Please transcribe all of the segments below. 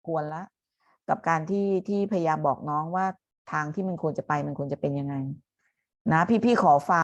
ควรละกับการที่พยายามบอกน้องว่าทางที่มันควรจะไปมันควรจะเป็นยังไงนะพี่ขอฝาก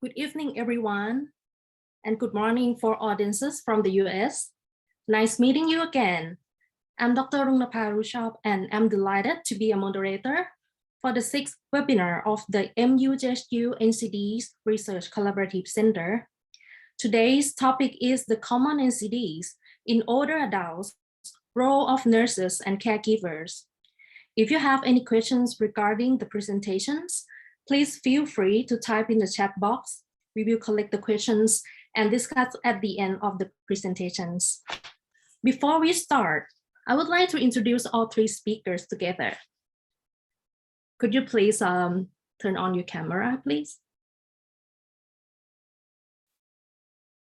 Good evening, everyone, and good morning for audiences from the US. Nice meeting you again. I'm Dr. Rungnapha Rushab, and I'm delighted to be a moderator for the 6th webinar of the MUJSU NCDs Research Collaborative Center. Today's topic is the common NCDs in older adults, role of nurses and caregivers. If you have any questions regarding the presentations, please feel free to type in the chat box. We will collect the questions and discuss at the end of the presentations. Before we start, I would like to introduce all three speakers together. Could you please turn on your camera, please?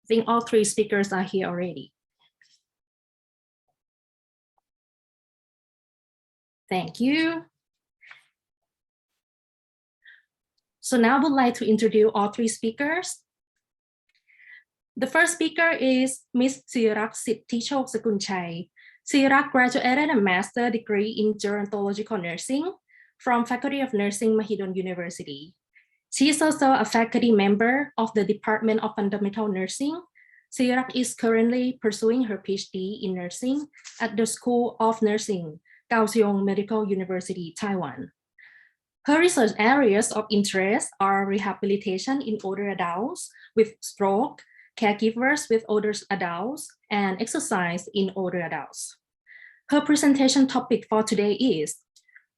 I think all three speakers are here already. Thank you. So now I would like to introduce all three speakers. The first speaker is Ms. Sirak Sitthichok Sakunchai. Sirak graduated a master's degree in gerontological nursing from Faculty of Nursing, Mahidol University. She is also a faculty member of the Department of Fundamental Nursing. Sirak is currently pursuing her PhD in nursing at the School of Nursing, Kaohsiung Medical University, Taiwan. Her research areas of interest are rehabilitation in older adults with stroke, caregivers with older adults, and exercise in older adults. Her presentation topic for today is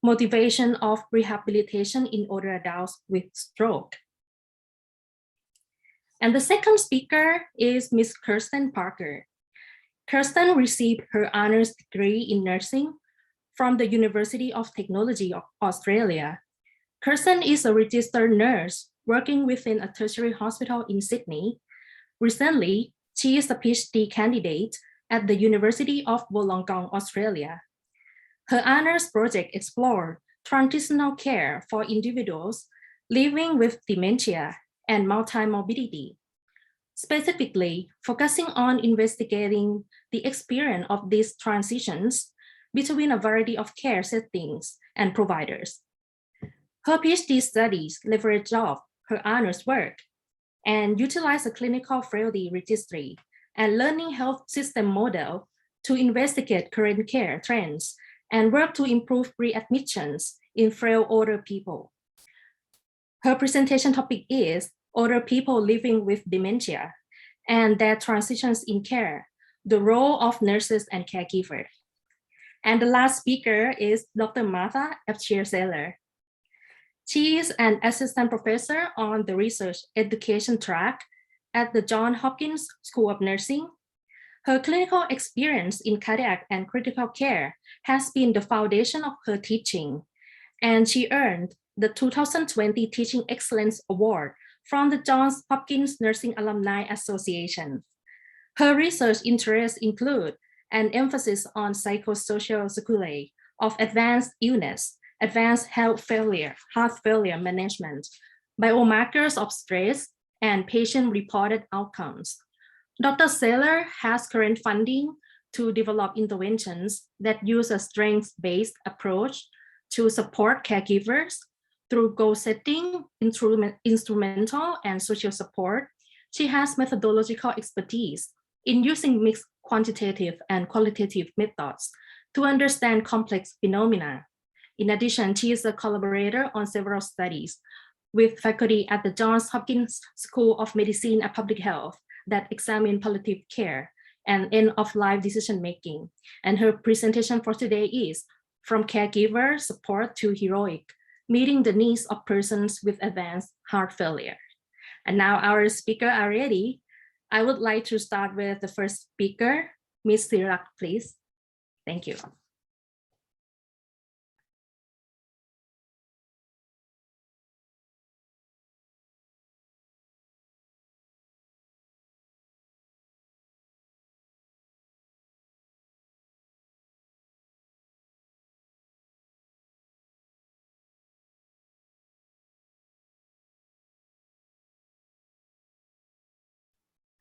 motivation of rehabilitation in older adults with stroke. And the second speaker is Ms. Kirsten Parker. Kirsten received her honors degree in nursing from the University of Technology of Australia. Kirsten is a registered nurse working within a tertiary hospital in Sydney. Recently, she is a PhD candidate at the University of Wollongong, Australia. Her honors project explored transitional care for individuals living with dementia and multimorbidity, specifically focusing on investigating the experience of these transitions between a variety of care settings and providers. Her PhD studies leverage off her honors work and utilize a clinical frailty registry and learning health system model to investigate current care trends and work to improve readmissions in frail older people. Her presentation topic is older people living with dementia and their transitions in care, the role of nurses and caregivers. And the last speaker is Dr. Martha Epchier-Zeller. She is an assistant professor on the research education track at the Johns Hopkins School of Nursing. Her clinical experience in cardiac and critical care has been the foundation of her teaching, and she earned the 2020 Teaching Excellence Award from the Johns Hopkins Nursing Alumni Association. Her research interests include an emphasis on psychosocial sequelae of advanced illness, advanced heart failure management, biomarkers of stress, and patient-reported outcomes. Dr. Zeller has current funding to develop interventions that use a strengths-based approach to support caregivers through goal setting, instrumental, and social support. She has methodological expertise in using mixed quantitative and qualitative methods to understand complex phenomena. In addition, she is a collaborator on several studies with faculty at the Johns Hopkins School of Medicine and Public Health that examine palliative care and end-of-life decision-making. And her presentation for today is From Caregiver Support to Heroic, Meeting the Needs of Persons with Advanced Heart Failure. And now our speakers are ready. I would like to start with the first speaker, Ms. Sirak, please. Thank you.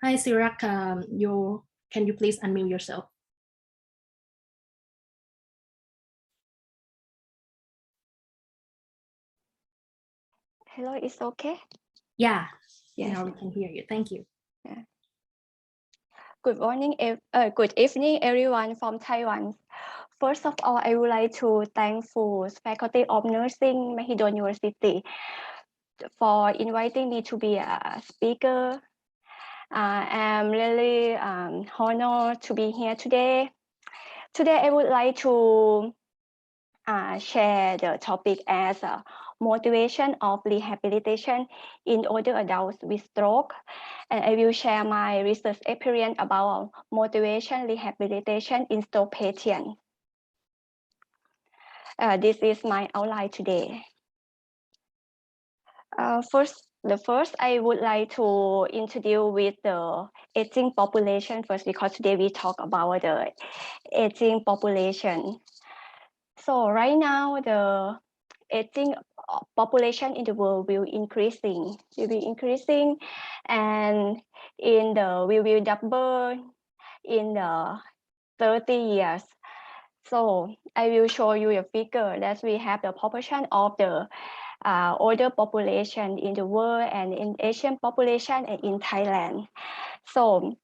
Hi, Sirak. Can you please unmute yourself? Hello, it's okay? Yeah, Yes. now we can hear you. Thank you. Yeah. Good morning, good evening, everyone from Taiwan. First of all, I would like to thank the Faculty of Nursing, Mahidol University, for inviting me to be a speaker. I'm really honored to be here today. Today, I would like to share the topic as motivation of rehabilitation in older adults with stroke. And I will share my research experience about motivation rehabilitation in stroke patients. This is my outline today. First, I would like to introduce with the aging population first, because today we talk about the aging population. So right now, the aging population in the world will be increasing, and we will double in the 30 years. So I will show you a figure that we have the proportion of the older population in the world and in Asian population and in Thailand. So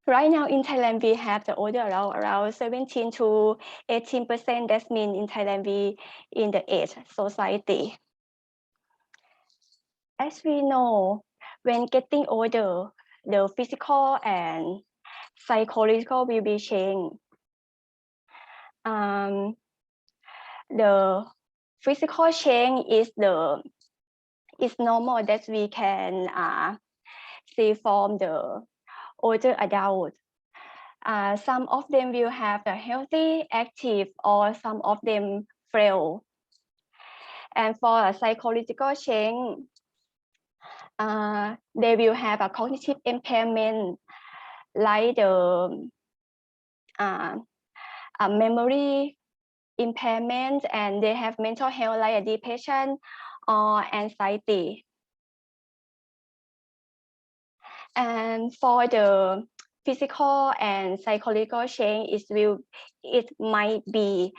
right now in Thailand, we have the older around 17 to 18%. That means in Thailand, we in the age society. As we know, when getting older, the physical and psychological will be changed. The physical change is normal that we can see from the older adults. Some of them will have the healthy, active, or some of them frail. And for a psychological change, they will have a cognitive impairment like the memory impairment, and they have mental health like a depression or anxiety. And for the physical and psychological change, it might be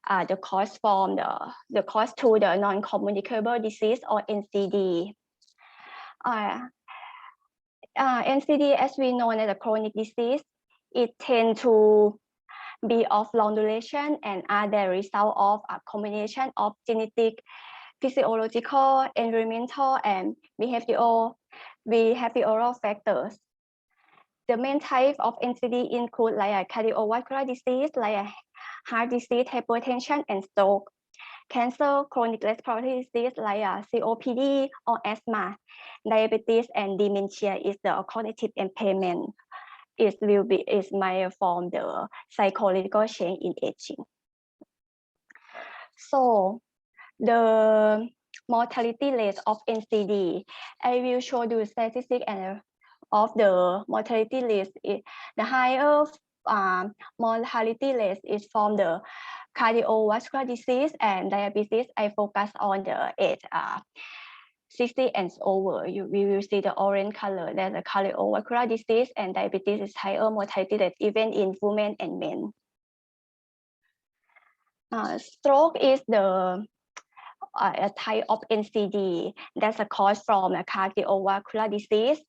the cause from the cause to the non-communicable disease or NCD. NCD, as we know, as a chronic disease, it tends to be of long duration and are the result of a combination of genetic, physiological, environmental, and behavioral factors. The main type of NCD include like a cardiovascular disease, like a heart disease, hypertension, and stroke. Cancer, chronic respiratory disease like COPD or asthma, diabetes, and dementia is the cognitive impairment. It may form the psychological change in aging. So the mortality rate of NCD, I will show you statistics and of the mortality rate. The higher mortality rate is from the cardiovascular disease and diabetes. I focus on the age 60 and over. We will see the orange color. That the cardiovascular disease and diabetes is higher mortality rate even in women and men. Stroke is a type of NCD that's a cause from a cardiovascular disease,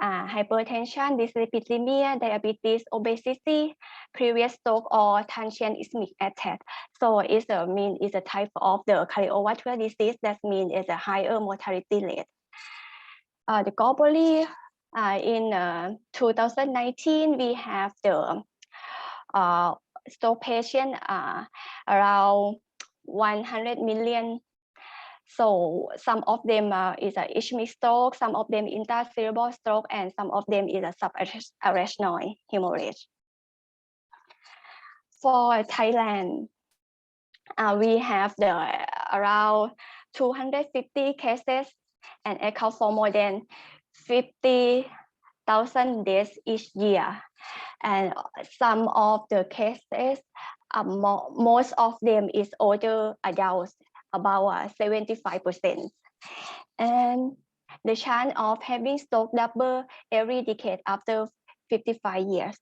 hypertension, dyslipidemia, diabetes, obesity, previous stroke, or transient ischemic attack. So it's a type of the cardiovascular disease. That means it's a higher mortality rate. Globally, in 2019, we have the stroke patient around 100 million. So some of them is a ischemic stroke, some of them intracerebral stroke, and some of them is a subarachnoid hemorrhage. For Thailand, we have around 250 cases and account for more than 50,000 deaths each year. And some of the cases, most of them is older adults, about 75%. And the chance of having stroke double every decade after 55 years.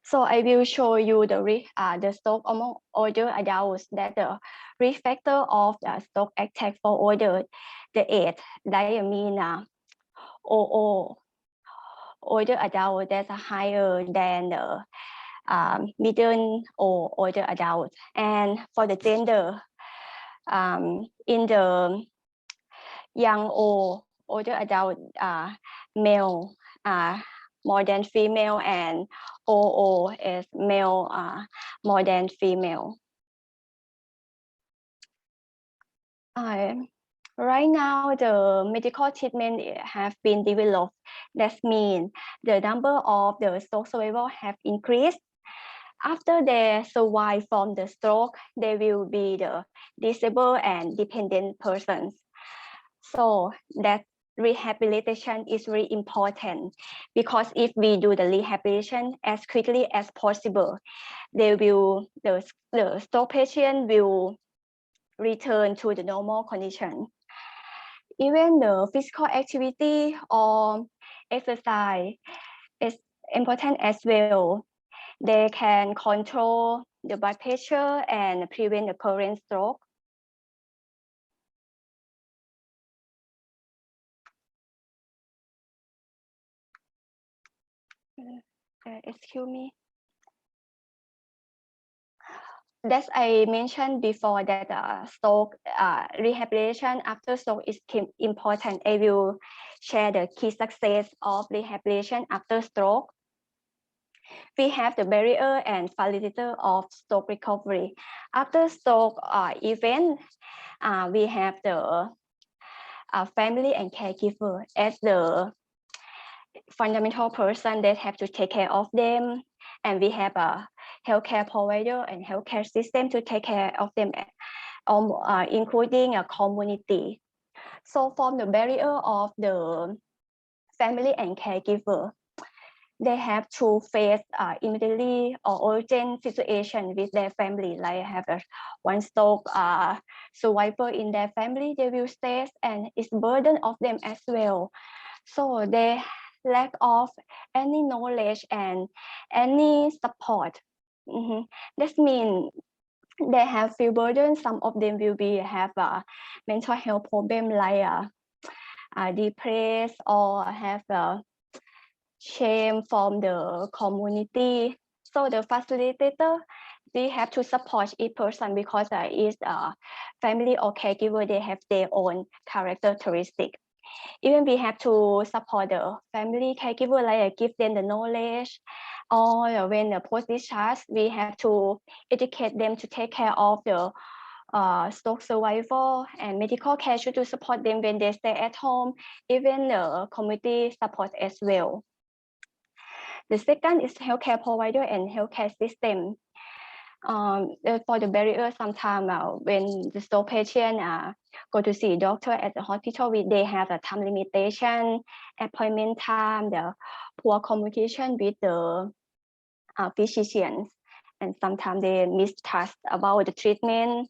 So I will show you the stroke among older adults, that the risk factor of the stroke attack for older, the age, that mean older adult that's higher than the middle or older adult. And for the gender, in the young or older adult, male more than female, and OO is male more than female. Right now, the medical treatment have been developed. That means the number of the stroke survivors have increased. After they survive from the stroke, they will be the disabled and dependent persons. So that rehabilitation is very important, because if we do the rehabilitation as quickly as possible, the stroke patient will return to the normal condition. Even the physical activity or exercise is important as well. They can control the blood pressure and prevent the current stroke. Excuse me. As I mentioned before, that stroke rehabilitation after stroke is important. I will share the key success of rehabilitation after stroke. We have the barrier and facilitator of stroke recovery. After stroke event, we have the family and caregiver as the fundamental person that have to take care of them, and we have a healthcare provider and healthcare system to take care of them, including a community. So from the barrier of the family and caregiver, they have to face immediately or urgent situation with their family, like have one stroke survivor in their family, they will stress and it's burden of them as well. So they lack of any knowledge and any support. That means they have feel burden. Some of them will have a mental health problem, like depressed or have a shame from the community. So the facilitator, they have to support each person, because each family or caregiver, they have their own characteristic. Even we have to support the family caregiver, like give them the knowledge, or when the post-discharge, we have to educate them to take care of the stroke survivor, and medical care should to support them when they stay at home, even the community support as well. The second is healthcare provider and healthcare system. For the barrier, sometimes when the stroke patient go to see a doctor at the hospital, they have a time limitation, appointment time, the poor communication with the physicians, and sometimes they mistrust about the treatment.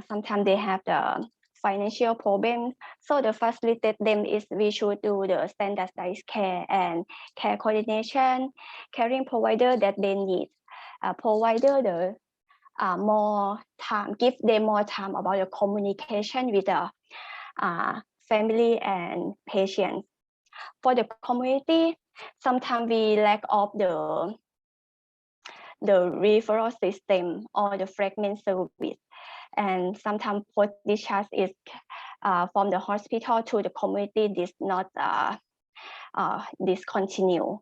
Sometimes they have the financial problems. So the facilitate them is we should do the standardized care and care coordination, caring provider that they need. Provider the more time, give them more time about the communication with the family and patients. For the community, sometimes we lack of the referral system or the fragment service, and sometimes post-discharge is from the hospital to the community is not discontinue.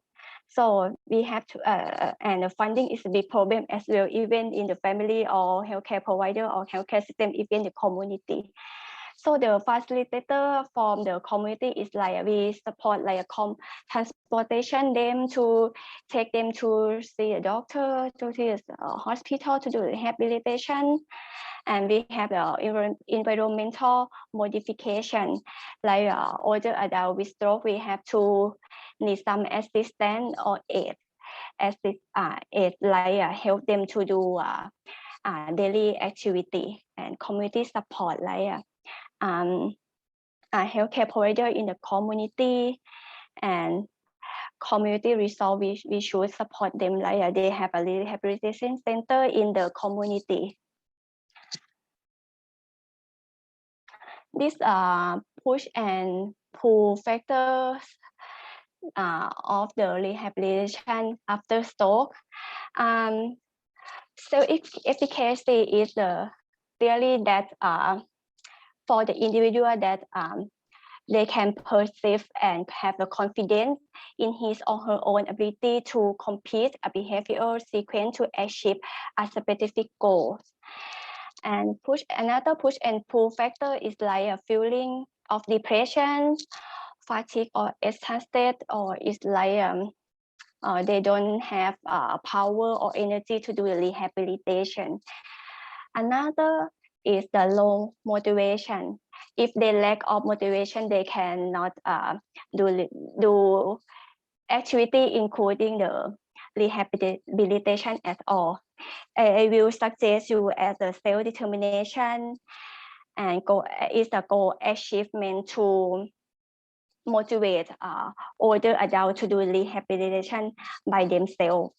So we have to, and the funding is a big problem as well, even in the family or healthcare provider or healthcare system, even the community. So the facilitator from the community is like we support like a transportation them to take them to see a doctor, to see a hospital to do rehabilitation. And we have the environmental modification, like older adult with stroke, we have to need some assistance or aid, like help them to do daily activity and community support, like healthcare provider in the community, and community resource, we should support them, like they have a rehabilitation center in the community. This push and pull factors of the rehabilitation after stroke. So efficacy is the theory that for the individual that they can perceive and have the confidence in his or her own ability to complete a behavioral sequence to achieve a specific goal. And another push and pull factor is like a feeling of depression, fatigue, or exhausted, or it's like they don't have power or energy to do the rehabilitation. Another is the low motivation. If they lack of motivation, they cannot do activity including the rehabilitation at all. I will suggest you as a self-determination and goal is the goal achievement to motivate older adults to do rehabilitation by themselves.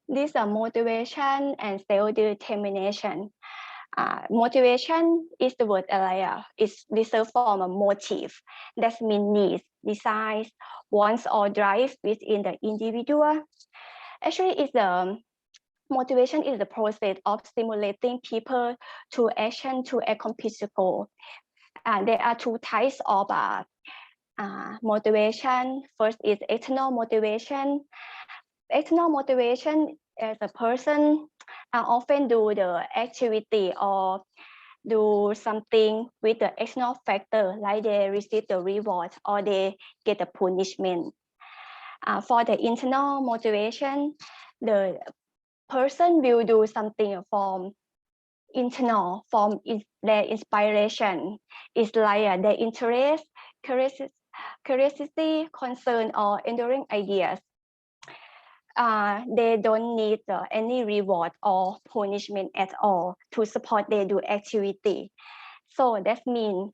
These are motivation and self-determination. Motivation is the word is reserved from a motive. That means needs, desires, wants, or drive within the individual. Actually, it's the motivation is the process of stimulating people to action to accomplish the goal. There are two types of motivation. First is external motivation. External motivation as a person often do the activity or do something with the external factor, like they receive the reward or they get a punishment. For the internal motivation, the person will do something from internal, from their inspiration. It's like their interest, curiosity, concern, or enduring ideas. They don't need any reward or punishment at all to support their do activity. So that means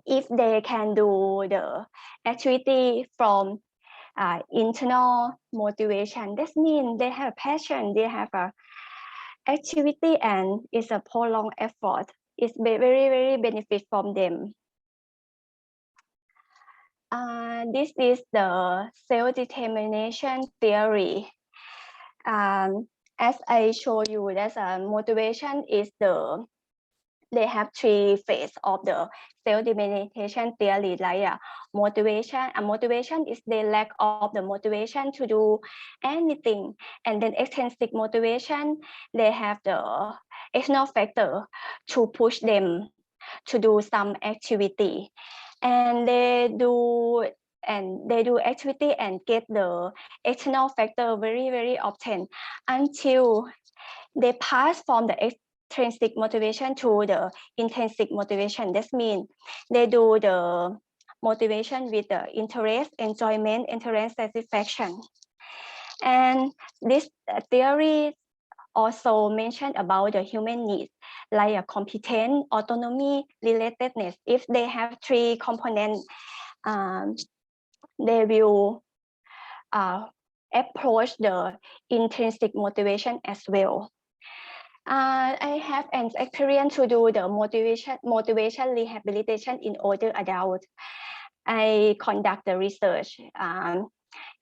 if they can do the activity from internal motivation, that means they have passion, they have a activity, and it's a prolonged effort. It's very, very benefit from them. This is the self-determination theory. As I show you, that motivation is they have three phases of the self-determination theory, like motivation. Motivation is the lack of the motivation to do anything. And then extrinsic motivation, they have the external factor to push them to do some activity. And they do activity and get the external factor very, very often until they pass from the extrinsic motivation to the intrinsic motivation. That means they do the motivation with the interest, enjoyment, interest, satisfaction. And this theory also mentioned about the human needs, like a competence, autonomy, relatedness. If they have three components, they will approach the intrinsic motivation as well. I have an experience to do the motivation rehabilitation in older adults. I conduct the research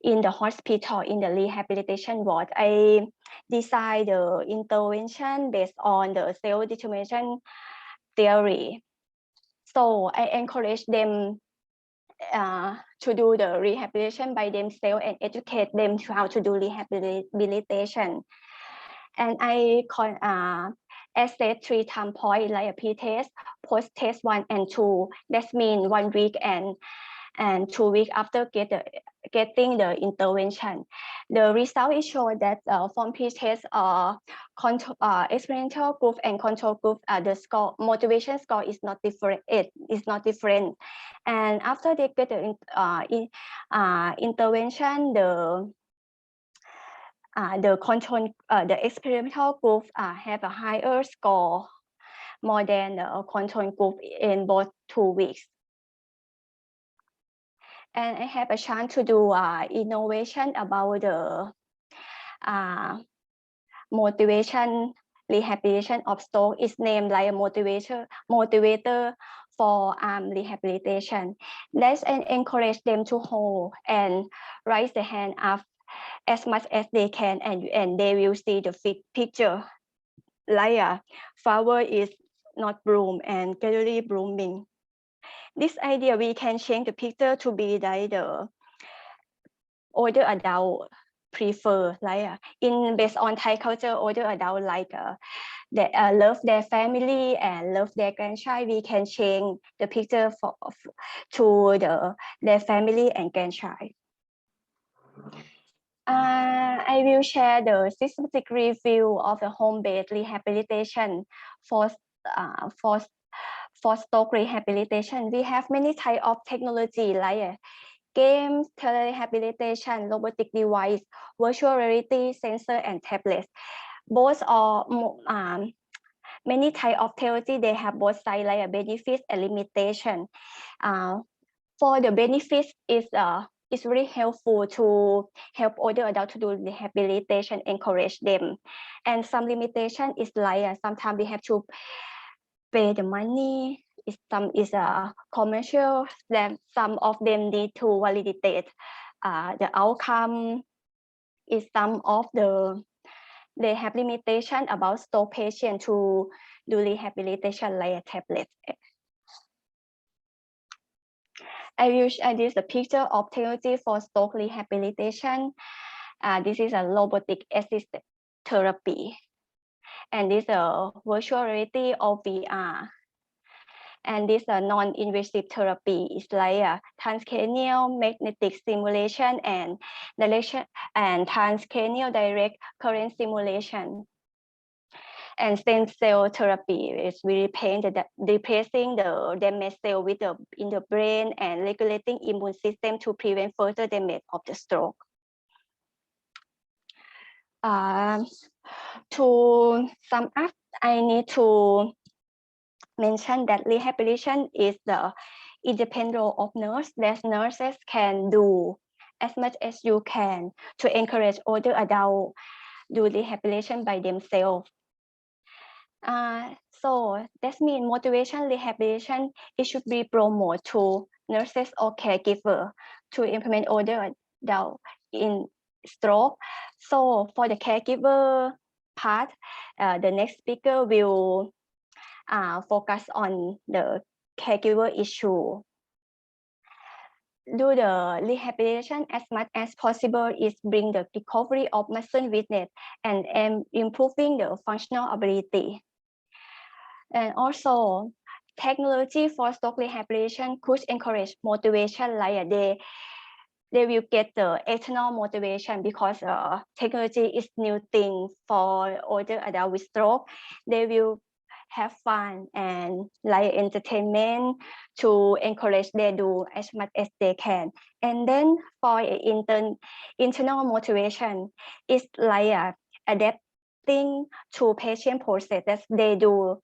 in the hospital, in the rehabilitation ward. I design the intervention based on the self-determination theory. So I encourage them to do the rehabilitation by themselves and educate them to how to do rehabilitation. And I assess 3 time points, like a pre-test, post-test 1 and 2. That means 1 week and 2 weeks after getting the intervention. The result is shown that from pre-test, experimental group and control group, the score motivation score is not different. It is not different. And after they get the intervention, the control, the experimental group have a higher score more than the control group in both 2 weeks. And I have a chance to do innovation about the motivation rehabilitation of stroke. Is named like a motivator for rehabilitation. Let's encourage them to hold and raise the hand up as much as they can, and they will see the picture like a flower is not bloom and gradually blooming. This idea, we can change the picture to be like the older adult prefer, like in based on Thai culture, older adult like they love their family and love their grandchild. We can change the picture to their family and grandchild. I will share the systematic review of the home-based rehabilitation for stroke rehabilitation. We have many types of technology like games, telerehabilitation, robotic device, virtual reality, sensor, and tablets. Both are many types of technology. They have both sides like a benefit and limitation. For the benefits is really helpful to help older adults to do rehabilitation, encourage them. And some limitation is like sometimes we have to pay the money. Some is commercial. Then some of them need to validate the outcome. Is some of they have limitation about stroke patient to do rehabilitation like a tablet. I will show this a picture of technology for stroke rehabilitation. This is a robotic assisted therapy, and this is a virtual reality or VR. And this non-invasive therapy is like a transcranial magnetic stimulation and direction and transcranial direct current stimulation. And stem cell therapy is really replacing the damaged cell in the brain and regulating immune system to prevent further damage of the stroke. To sum up, I need to mention that rehabilitation is the independent role of nurse that nurses can do as much as you can to encourage older adults do rehabilitation by themselves. So that means motivation rehabilitation, it should be promoted to nurses or caregiver to implement older adult in stroke. So for the caregiver part, the next speaker will focus on the caregiver issue. Do the rehabilitation as much as possible is bring the recovery of muscle weakness and improving the functional ability. And also, technology for stroke rehabilitation could encourage motivation, like they will get the external motivation because technology is new thing for older adult with stroke. They will have fun and like entertainment to encourage they do as much as they can. And then for internal motivation, it's like adapting to patient process that they do.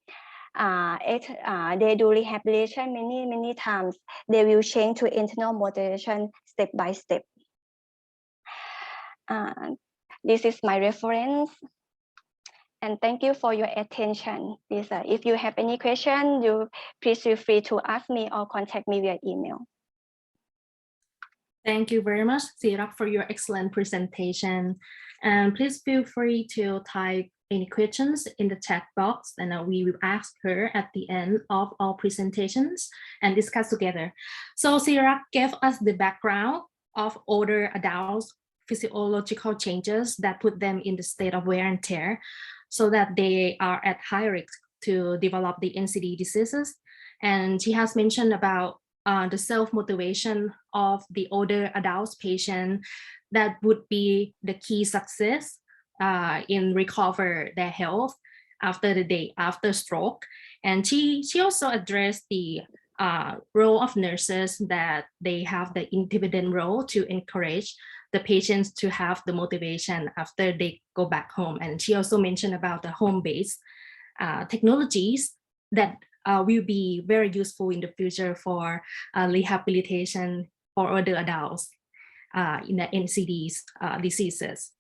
They do rehabilitation many times. They will change to internal motivation step by step. This is my reference. And thank you for your attention. If you have any question, please feel free to ask me or contact me via email. Thank you very much, Sirak, for your excellent presentation. And please feel free to type any questions in the chat box, and we will ask her at the end of our presentations and discuss together. So Sirak gave us the background of older adults' physiological changes that put them in the state of wear and tear, so that they are at high risk to develop the NCD diseases. And she has mentioned about the self-motivation of the older adults patient that would be the key success in recover their health after the day after stroke. And she also addressed the role of nurses, that they have the independent role to encourage the patients to have the motivation after they go back home. And she also mentioned about the home-based technologies that will be very useful in the future for rehabilitation for older adults in the NCDs diseases.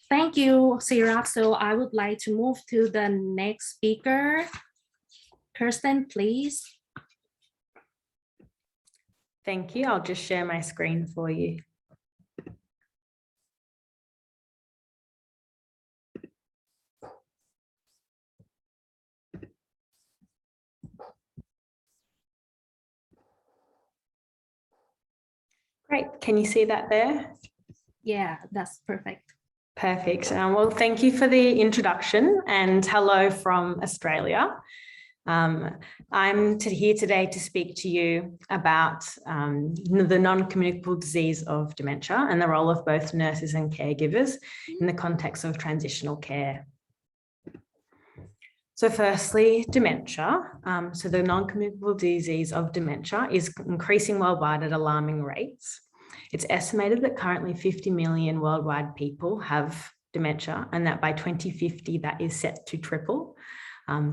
Thank you, Sirap. So I would like to move to the next speaker. Kirsten, please. Thank you. I'll just share my screen for you. Great. Can you see that there? Yeah, that's perfect. Perfect. Well, thank you for the introduction and hello from Australia. I'm here today to speak to you about the non-communicable disease of dementia and the role of both nurses and caregivers in the context of transitional care. So firstly, dementia. So the non-communicable disease of dementia is increasing worldwide at alarming rates. It's estimated that currently 50 million worldwide people have dementia, and that by 2050, that is set to triple.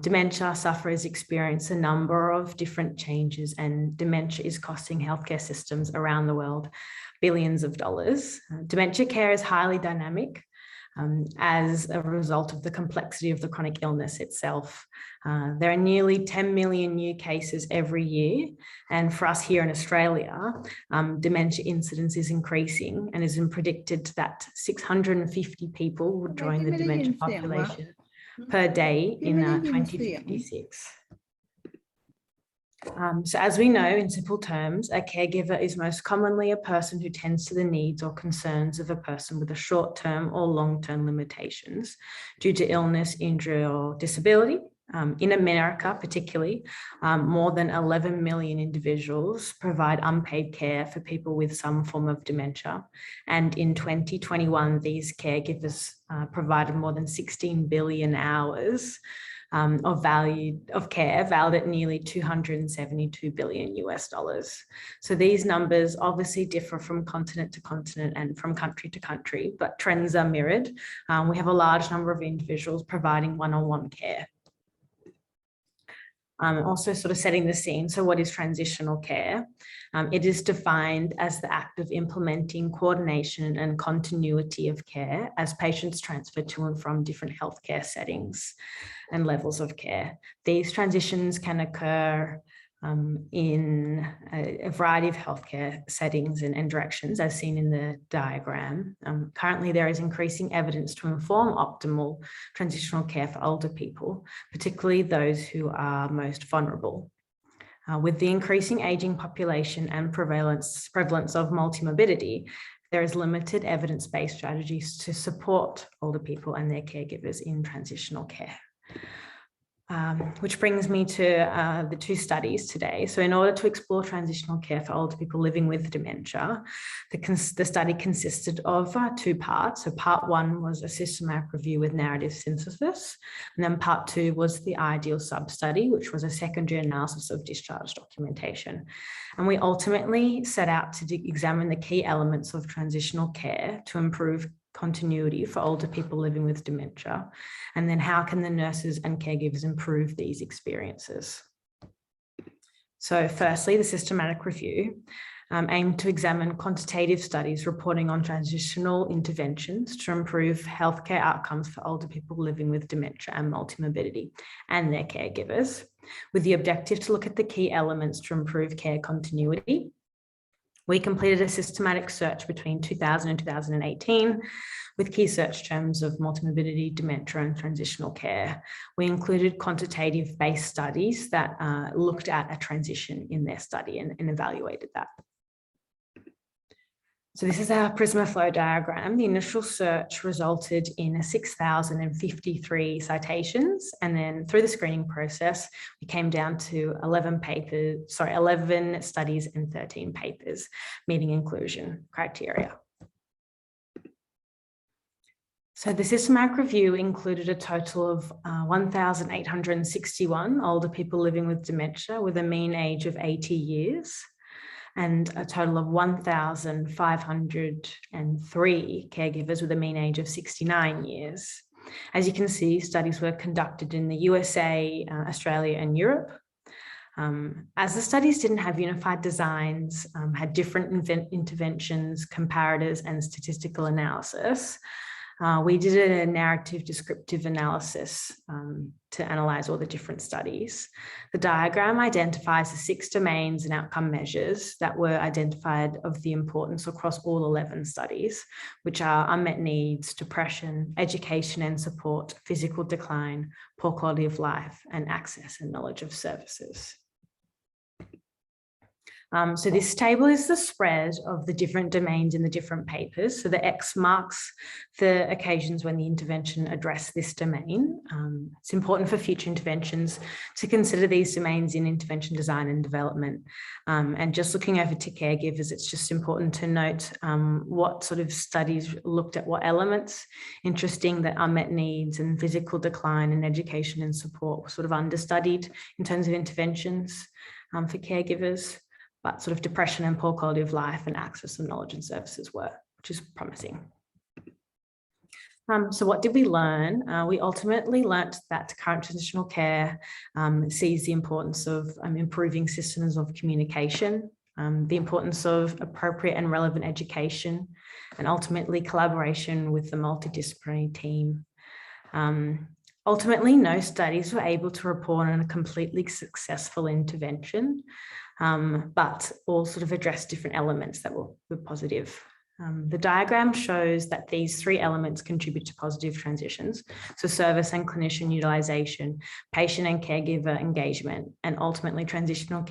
Dementia sufferers experience a number of different changes, and dementia is costing healthcare systems around the world billions of dollars. Dementia care is highly dynamic as a result of the complexity of the chronic illness itself. There are nearly 10 million new cases every year. And for us here in Australia, dementia incidence is increasing and is predicted that 650 people would join the dementia population per day in 2056. So as we know, in simple terms, a caregiver is most commonly a person who tends to the needs or concerns of a person with a short-term or long-term limitations due to illness, injury, or disability. In America, particularly, more than 11 million individuals provide unpaid care for people with some form of dementia. And in 2021, these caregivers provided more than 16 billion hours of care, valued at nearly $272 billion US. So these numbers obviously differ from continent to continent and from country to country, but trends are mirrored. We have a large number of individuals providing one-on-one care. Also sort of setting the scene. So what is transitional care? It is defined as the act of implementing coordination and continuity of care as patients transfer to and from different healthcare settings and levels of care. These transitions can occur in a variety of healthcare settings and directions, as seen in the diagram. Currently, there is increasing evidence to inform optimal transitional care for older people, particularly those who are most vulnerable. With the increasing aging population and prevalence of multimorbidity, there is limited evidence-based strategies to support older people and their caregivers in transitional care. Which brings me to the two studies today. So in order to explore transitional care for older people living with dementia, the study consisted of two parts. So part one was a systematic review with narrative synthesis. And then part two was the ideal sub-study, which was a secondary analysis of discharge documentation. And we ultimately set out to examine the key elements of transitional care to improve continuity for older people living with dementia, and then how can the nurses and caregivers improve these experiences. So firstly, the systematic review aimed to examine quantitative studies reporting on transitional interventions to improve healthcare outcomes for older people living with dementia and multimorbidity and their caregivers, with the objective to look at the key elements to improve care continuity. We completed a systematic search between 2000 and 2018 with key search terms of multimorbidity, dementia, and transitional care. We included quantitative-based studies that looked at a transition in their study and evaluated that. So this is our Prisma flow diagram. The initial search resulted in 6,053 citations. And then through the screening process, we came down to 11 studies and 13 papers meeting inclusion criteria. So the systematic review included a total of 1,861 older people living with dementia with a mean age of 80 years. And a total of 1,503 caregivers with a mean age of 69 years. As you can see, studies were conducted in the USA, Australia, and Europe. As the studies didn't have unified designs, had different interventions, comparators, and statistical analysis, we did a narrative descriptive analysis to analyze all the different studies. The diagram identifies the 6 domains and outcome measures that were identified of the importance across all 11 studies, which are unmet needs, depression, education and support, physical decline, poor quality of life, and access and knowledge of services. So this table is the spread of the different domains in the different papers. So the X marks the occasions when the intervention addressed this domain. It's important for future interventions to consider these domains in intervention design and development. And just looking over to caregivers, it's just important to note what sort of studies looked at what elements. Interesting that unmet needs and physical decline and education and support were sort of understudied in terms of interventions for caregivers. But sort of depression and poor quality of life and access to knowledge and services were, which is promising. So what did we learn? We ultimately learnt that current transitional care sees the importance of improving systems of communication, the importance of appropriate and relevant education, and ultimately collaboration with the multidisciplinary team. Ultimately, no studies were able to report on a completely successful intervention, but all sort of address different elements that were positive. The diagram shows that these 3 elements contribute to positive transitions. So service and clinician utilization, patient and caregiver engagement, and ultimately transitional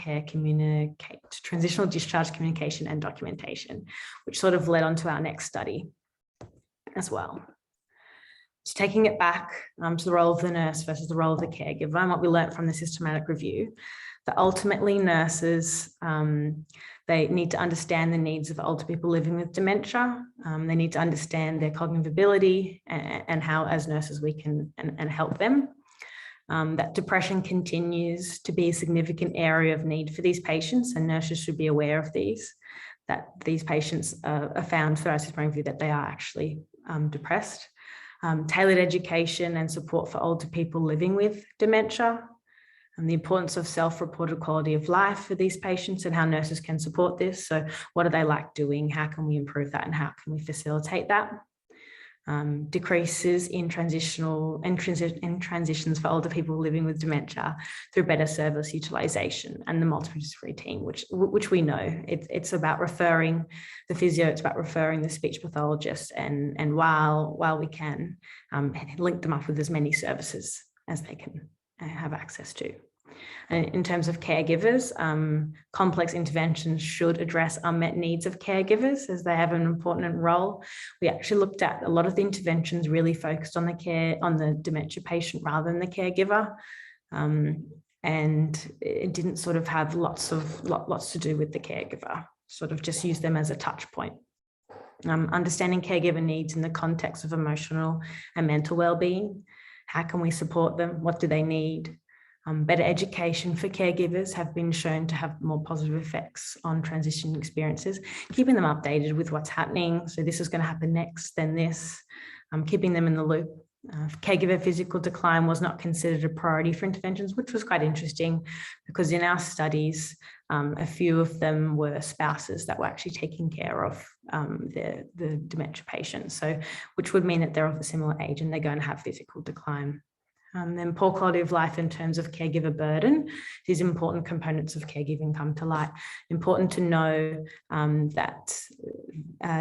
discharge communication and documentation, which sort of led on to our next study as well. So taking it back to the role of the nurse versus the role of the caregiver and what we learned from the systematic review, that ultimately nurses, they need to understand the needs of older people living with dementia. They need to understand their cognitive ability and how as nurses we can and help them. That depression continues to be a significant area of need for these patients, and nurses should be aware of these, that these patients are found through our systematic review that they are actually depressed. Tailored education and support for older people living with dementia, and the importance of self-reported quality of life for these patients and how nurses can support this. So what do they like doing? How can we improve that and how can we facilitate that? Decreases in transitions for older people living with dementia through better service utilization and the multidisciplinary team, which we know it's about referring the physio, it's about referring the speech pathologist, and while we can link them up with as many services as they can have access to. And in terms of caregivers, complex interventions should address unmet needs of caregivers as they have an important role. We actually looked at a lot of the interventions really focused on the dementia patient rather than the caregiver. And it didn't sort of have lots to do with the caregiver, sort of just use them as a touch point. Understanding caregiver needs in the context of emotional and mental well-being. How can we support them? What do they need? Better education for caregivers have been shown to have more positive effects on transition experiences, keeping them updated with what's happening. So this is going to happen next, then this, keeping them in the loop. Caregiver physical decline was not considered a priority for interventions, which was quite interesting because in our studies, a few of them were spouses that were actually taking care of the dementia patients. So, which would mean that they're of a similar age and they're going to have physical decline. Then poor quality of life in terms of caregiver burden. These important components of caregiving come to light. Important to know that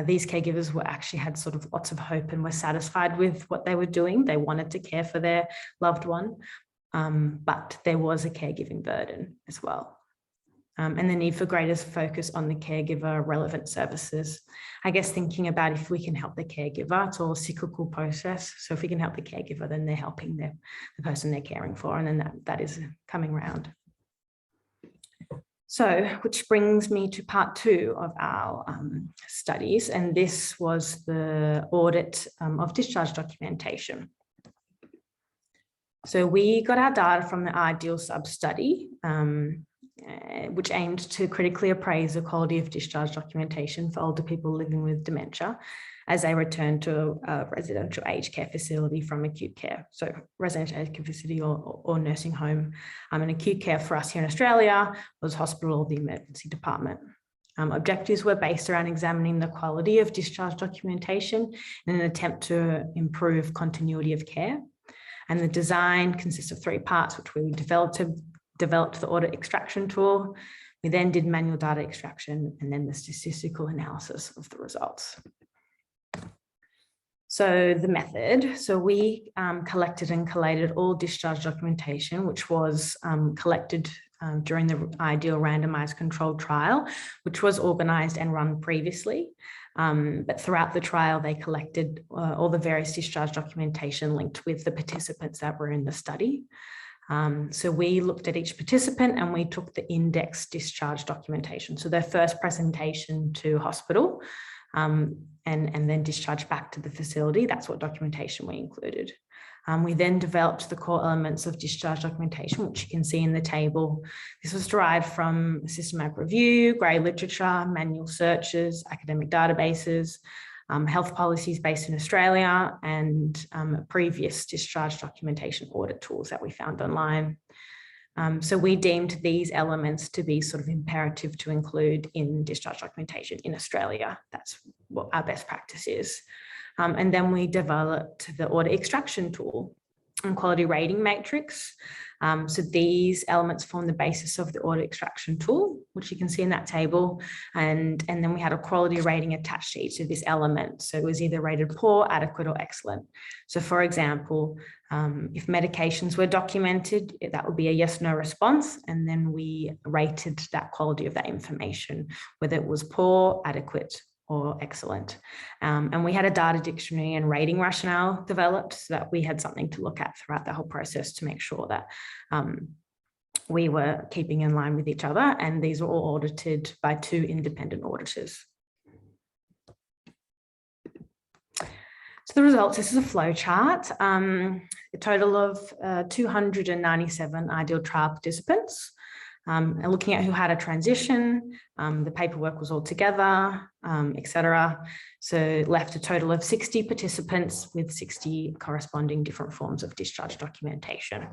these caregivers actually had sort of lots of hope and were satisfied with what they were doing. They wanted to care for their loved one, but there was a caregiving burden as well. And the need for greater focus on the caregiver relevant services. I guess thinking about if we can help the caregiver, it's all a cyclical process. So if we can help the caregiver, then they're helping the person they're caring for, and then that is coming around. So, which brings me to part 2 of our studies, and this was the audit of discharge documentation. So we got our data from the ideal sub-study, which aimed to critically appraise the quality of discharge documentation for older people living with dementia as they returned to a residential aged care facility from acute care. So residential aged care facility or nursing home. And acute care for us here in Australia was hospital or the emergency department. Objectives were based around examining the quality of discharge documentation in an attempt to improve continuity of care. And the design consists of 3 parts, which we developed the audit extraction tool. We then did manual data extraction and then the statistical analysis of the results. So the method, so we collected and collated all discharge documentation, which was collected during the IDEAL randomized controlled trial, which was organised and run previously. But throughout the trial, they collected all the various discharge documentation linked with the participants that were in the study. So we looked at each participant and we took the index discharge documentation. So their first presentation to hospital and then discharged back to the facility. That's what documentation we included. We then developed the core elements of discharge documentation, which you can see in the table. This was derived from systematic review, grey literature, manual searches, academic databases, health policies based in Australia, and previous discharge documentation audit tools that we found online. So we deemed these elements to be sort of imperative to include in discharge documentation in Australia. That's what our best practice is. And then we developed the audit extraction tool and quality rating matrix. So these elements form the basis of the audit extraction tool, which you can see in that table. And then we had a quality rating attached to each of these elements. So it was either rated poor, adequate, or excellent. So for example, if medications were documented, that would be a yes/no response. And then we rated that quality of that information, whether it was poor, adequate, or excellent. And we had a data dictionary and rating rationale developed so that we had something to look at throughout the whole process to make sure that we were keeping in line with each other. And these were all audited by 2 independent auditors. So the results, this is a flow chart, a total of 297 ideal trial participants. And looking at who had a transition, the paperwork was all together, etc. So left a total of 60 participants with 60 corresponding different forms of discharge documentation.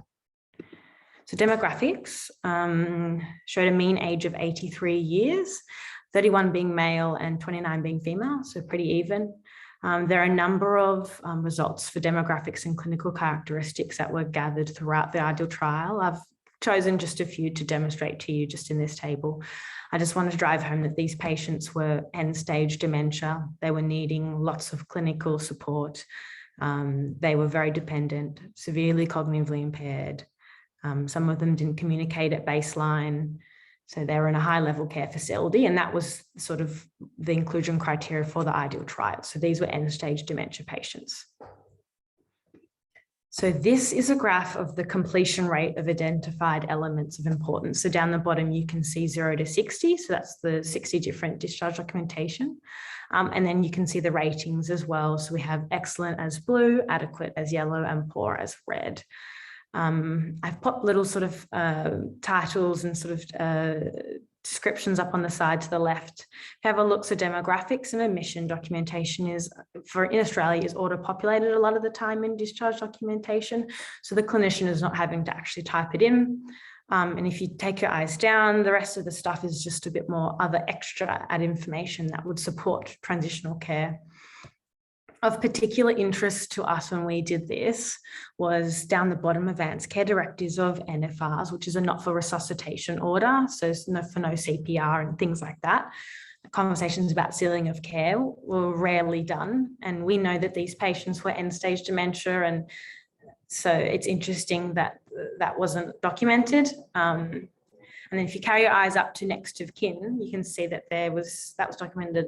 So demographics showed a mean age of 83 years, 31 being male and 29 being female, so pretty even. There are a number of results for demographics and clinical characteristics that were gathered throughout the ideal trial. I've chosen just a few to demonstrate to you just in this table. I just want to drive home that these patients were end-stage dementia. They were needing lots of clinical support. They were very dependent, severely cognitively impaired. Some of them didn't communicate at baseline. So they were in a high-level care facility, and that was sort of the inclusion criteria for the ideal trial. So these were end-stage dementia patients. So this is a graph of the completion rate of identified elements of importance. So down the bottom, you can see 0 to 60. So that's the 60 different discharge documentation. And then you can see the ratings as well. So we have excellent as blue, adequate as yellow, and poor as red. I've popped little sort of titles and sort of descriptions up on the side to the left. If you have a look, so demographics and admission documentation is, in Australia, is auto-populated a lot of the time in discharge documentation. So the clinician is not having to actually type it in. And if you take your eyes down, the rest of the stuff is just a bit more other extra add information that would support transitional care. Of particular interest to us when we did this was down the bottom, advanced care directives of NFRs, which is a not for resuscitation order. So for no CPR and things like that. Conversations about ceiling of care were rarely done. And we know that these patients were end-stage dementia. And so it's interesting that that wasn't documented. And then if you carry your eyes up to next of kin, you can see that that was documented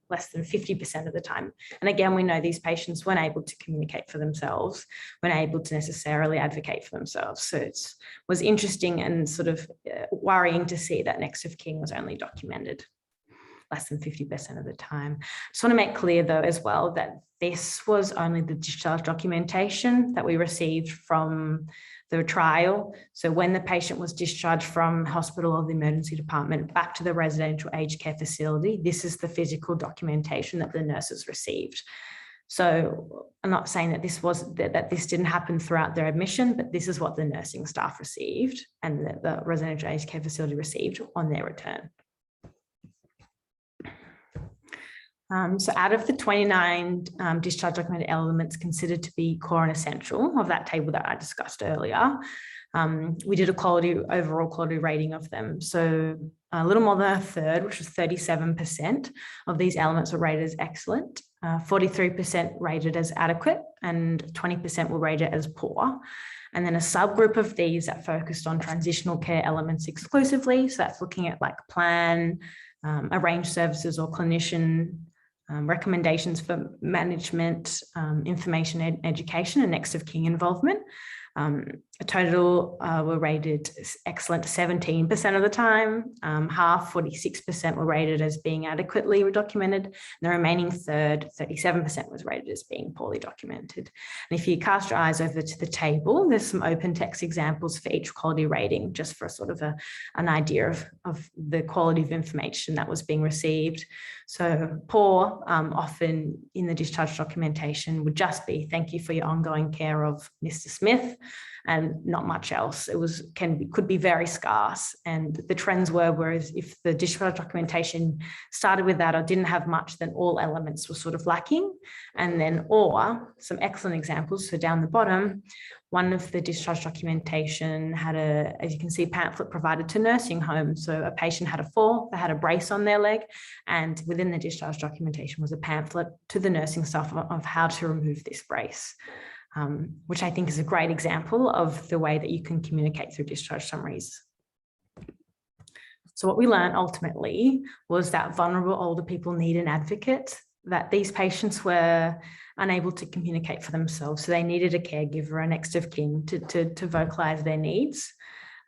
less than 50% of the time. And again, we know these patients weren't able to communicate for themselves, weren't able to necessarily advocate for themselves. So it was interesting and sort of worrying to see that next of kin was only documented less than 50% of the time. Just want to make clear though as well that this was only the discharge documentation that we received from the trial. So when the patient was discharged from hospital or the emergency department back to the residential aged care facility, this is the physical documentation that the nurses received. So I'm not saying that this didn't happen throughout their admission, but this is what the nursing staff received and that the residential aged care facility received on their return. So out of the 29 discharge documented elements considered to be core and essential of that table that I discussed earlier, we did a overall quality rating of them. So a little more than a third, which was 37% of these elements were rated as excellent, 43% rated as adequate, and 20% were rated as poor. And then a subgroup of these that focused on transitional care elements exclusively. So that's looking at like plan, arranged services or clinician, recommendations for management, information education, and next of kin involvement. A total were rated excellent 17% of the time, half, 46% were rated as being adequately documented, and the remaining third, 37% was rated as being poorly documented. And if you cast your eyes over to the table, there's some open text examples for each quality rating, just for sort of an idea of the quality of information that was being received. So poor, often in the discharge documentation, would just be thank you for your ongoing care of Mr. Smith, and not much else. It could be very scarce. And the trends were, whereas if the discharge documentation started with that or didn't have much, then all elements were sort of lacking. And then, or some excellent examples. So down the bottom, one of the discharge documentation had as you can see, pamphlet provided to nursing homes. So a patient had a fall, they had a brace on their leg, and within the discharge documentation was a pamphlet to the nursing staff of how to remove this brace. Which I think is a great example of the way that you can communicate through discharge summaries. So what we learned ultimately was that vulnerable older people need an advocate, that these patients were unable to communicate for themselves. So they needed a caregiver, a next of kin to vocalize their needs.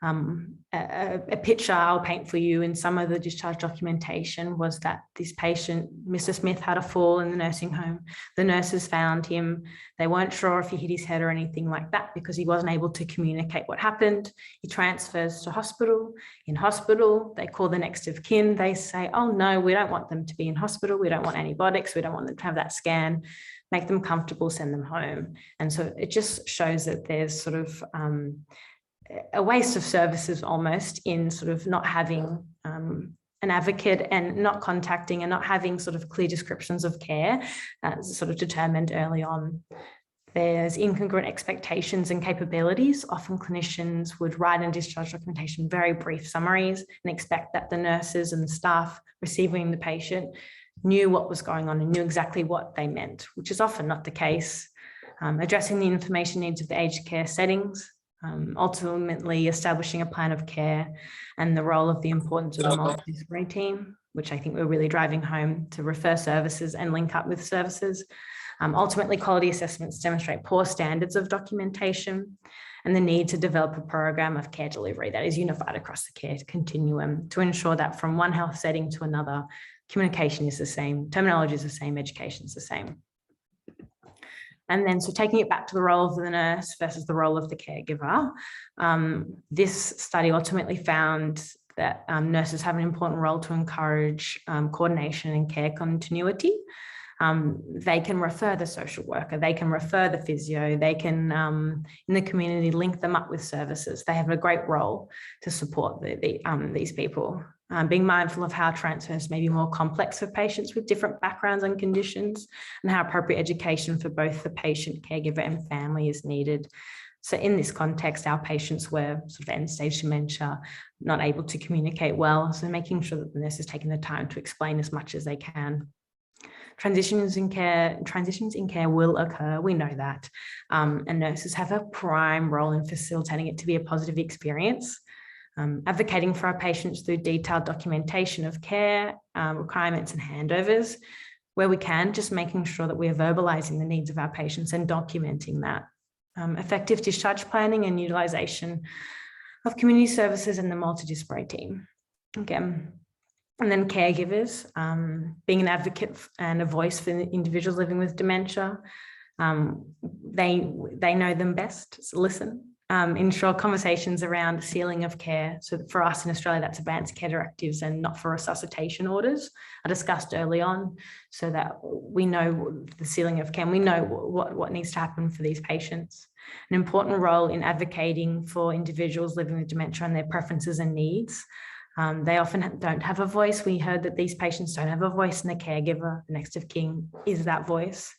A picture I'll paint for you in some of the discharge documentation was that this patient, Mr. Smith, had a fall in the nursing home. The nurses found him. They weren't sure if he hit his head or anything like that because he wasn't able to communicate what happened. He transfers to hospital. In hospital, they call the next of kin. They say, oh no, we don't want them to be in hospital. We don't want antibiotics. We don't want them to have that scan. Make them comfortable, send them home. And so it just shows that there's sort of a waste of services almost in sort of not having an advocate and not contacting and not having sort of clear descriptions of care that's sort of determined early on. There's incongruent expectations and capabilities. Often clinicians would write in discharge documentation very brief summaries and expect that the nurses and the staff receiving the patient knew what was going on and knew exactly what they meant, which is often not the case. Addressing the information needs of the aged care settings, ultimately establishing a plan of care and the role of the importance of the multidisciplinary team, which I think we're really driving home to refer services and link up with services. Ultimately, quality assessments demonstrate poor standards of documentation and the need to develop a program of care delivery that is unified across the care continuum to ensure that from one health setting to another, communication is the same, terminology is the same, education is the same. And then, so taking it back to the role of the nurse versus the role of the caregiver, this study ultimately found that nurses have an important role to encourage coordination and care continuity. They can refer the social worker, they can refer the physio, they can, in the community, link them up with services. They have a great role to support these people. Being mindful of how transfers may be more complex for patients with different backgrounds and conditions, and how appropriate education for both the patient, caregiver, and family is needed. So in this context, our patients were sort of end-stage dementia, not able to communicate well, so making sure that the nurse is taking the time to explain as much as they can. Transitions in care will occur, we know that, and nurses have a prime role in facilitating it to be a positive experience. Advocating for our patients through detailed documentation of care requirements and handovers, where we can, just making sure that we are verbalizing the needs of our patients and documenting that. Effective discharge planning and utilization of community services and the multidisciplinary team. Again, and then caregivers, being an advocate and a voice for individuals living with dementia. They know them best, so listen. ensure conversations around ceiling of care. So for us in Australia, that's advanced care directives and not for resuscitation orders are discussed early on so that we know the ceiling of care and we know what needs to happen for these patients. An important role in advocating for individuals living with dementia and their preferences and needs. They often don't have a voice. We heard that these patients don't have a voice, and the caregiver, the next of kin, is that voice.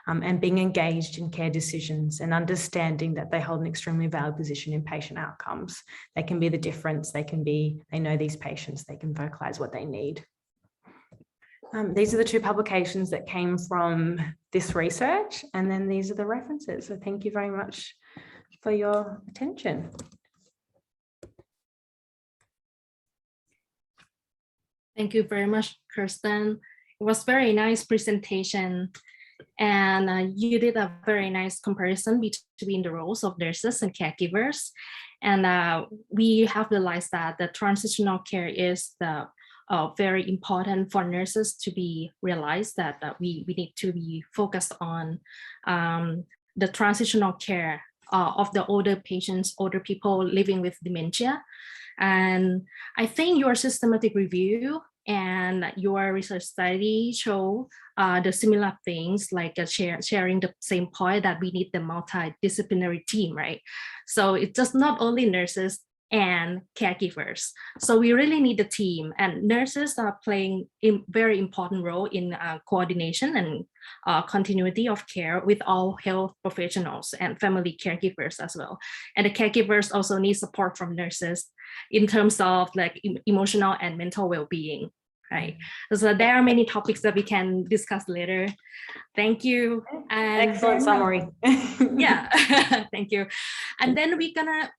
And being engaged in care decisions and understanding that they hold an extremely valid position in patient outcomes. They can be the difference. They know these patients, they can vocalize what they need. These are the two publications that came from this research, and then these are the references. So thank you very much for your attention. Thank you very much, Kirsten. It was very nice presentation. And you did a very nice comparison between the roles of nurses and caregivers. And we have realized that the transitional care is very important for nurses to be realized that we need to be focused on the transitional care of the older patients, older people living with dementia. And I think your systematic review and your research study show the similar things, like sharing the same point that we need the multidisciplinary team, right? So it's just not only nurses and caregivers. So we really need the team, and nurses are playing a very important role in coordination and continuity of care with all health professionals and family caregivers as well. And the caregivers also need support from nurses in terms of like emotional and mental well-being, right? So there are many topics that we can discuss later. Thank you. And excellent summary. Yeah, thank you. And then we're gonna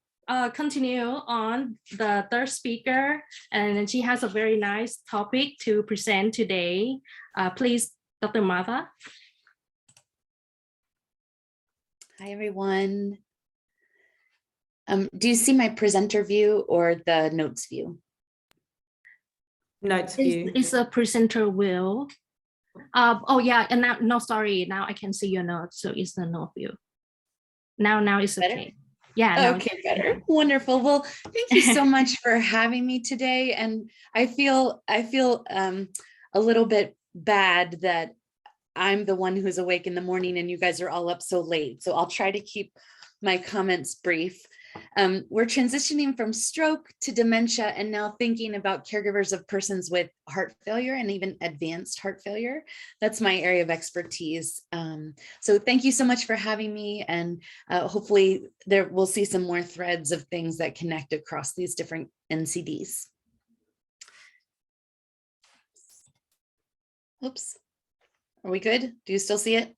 continue on the third speaker, and she has a very nice topic to present today. Please, Dr. Martha. Hi, everyone. Do you see my presenter view or the notes view? Notes view. It's a presenter will. Oh yeah, and now, no, sorry, now I can see your notes, so it's the note view. Now it's Better? okay. Yeah. Okay, better. Wonderful. Well, thank you so much for having me today. And I feel a little bit bad that I'm the one who's awake in the morning and you guys are all up so late. So I'll try to keep my comments brief. We're transitioning from stroke to dementia and now thinking about caregivers of persons with heart failure and even advanced heart failure. That's my area of expertise. So thank you so much for having me, and hopefully we'll see some more threads of things that connect across these different NCDs. Oops. Are we good? Do you still see it?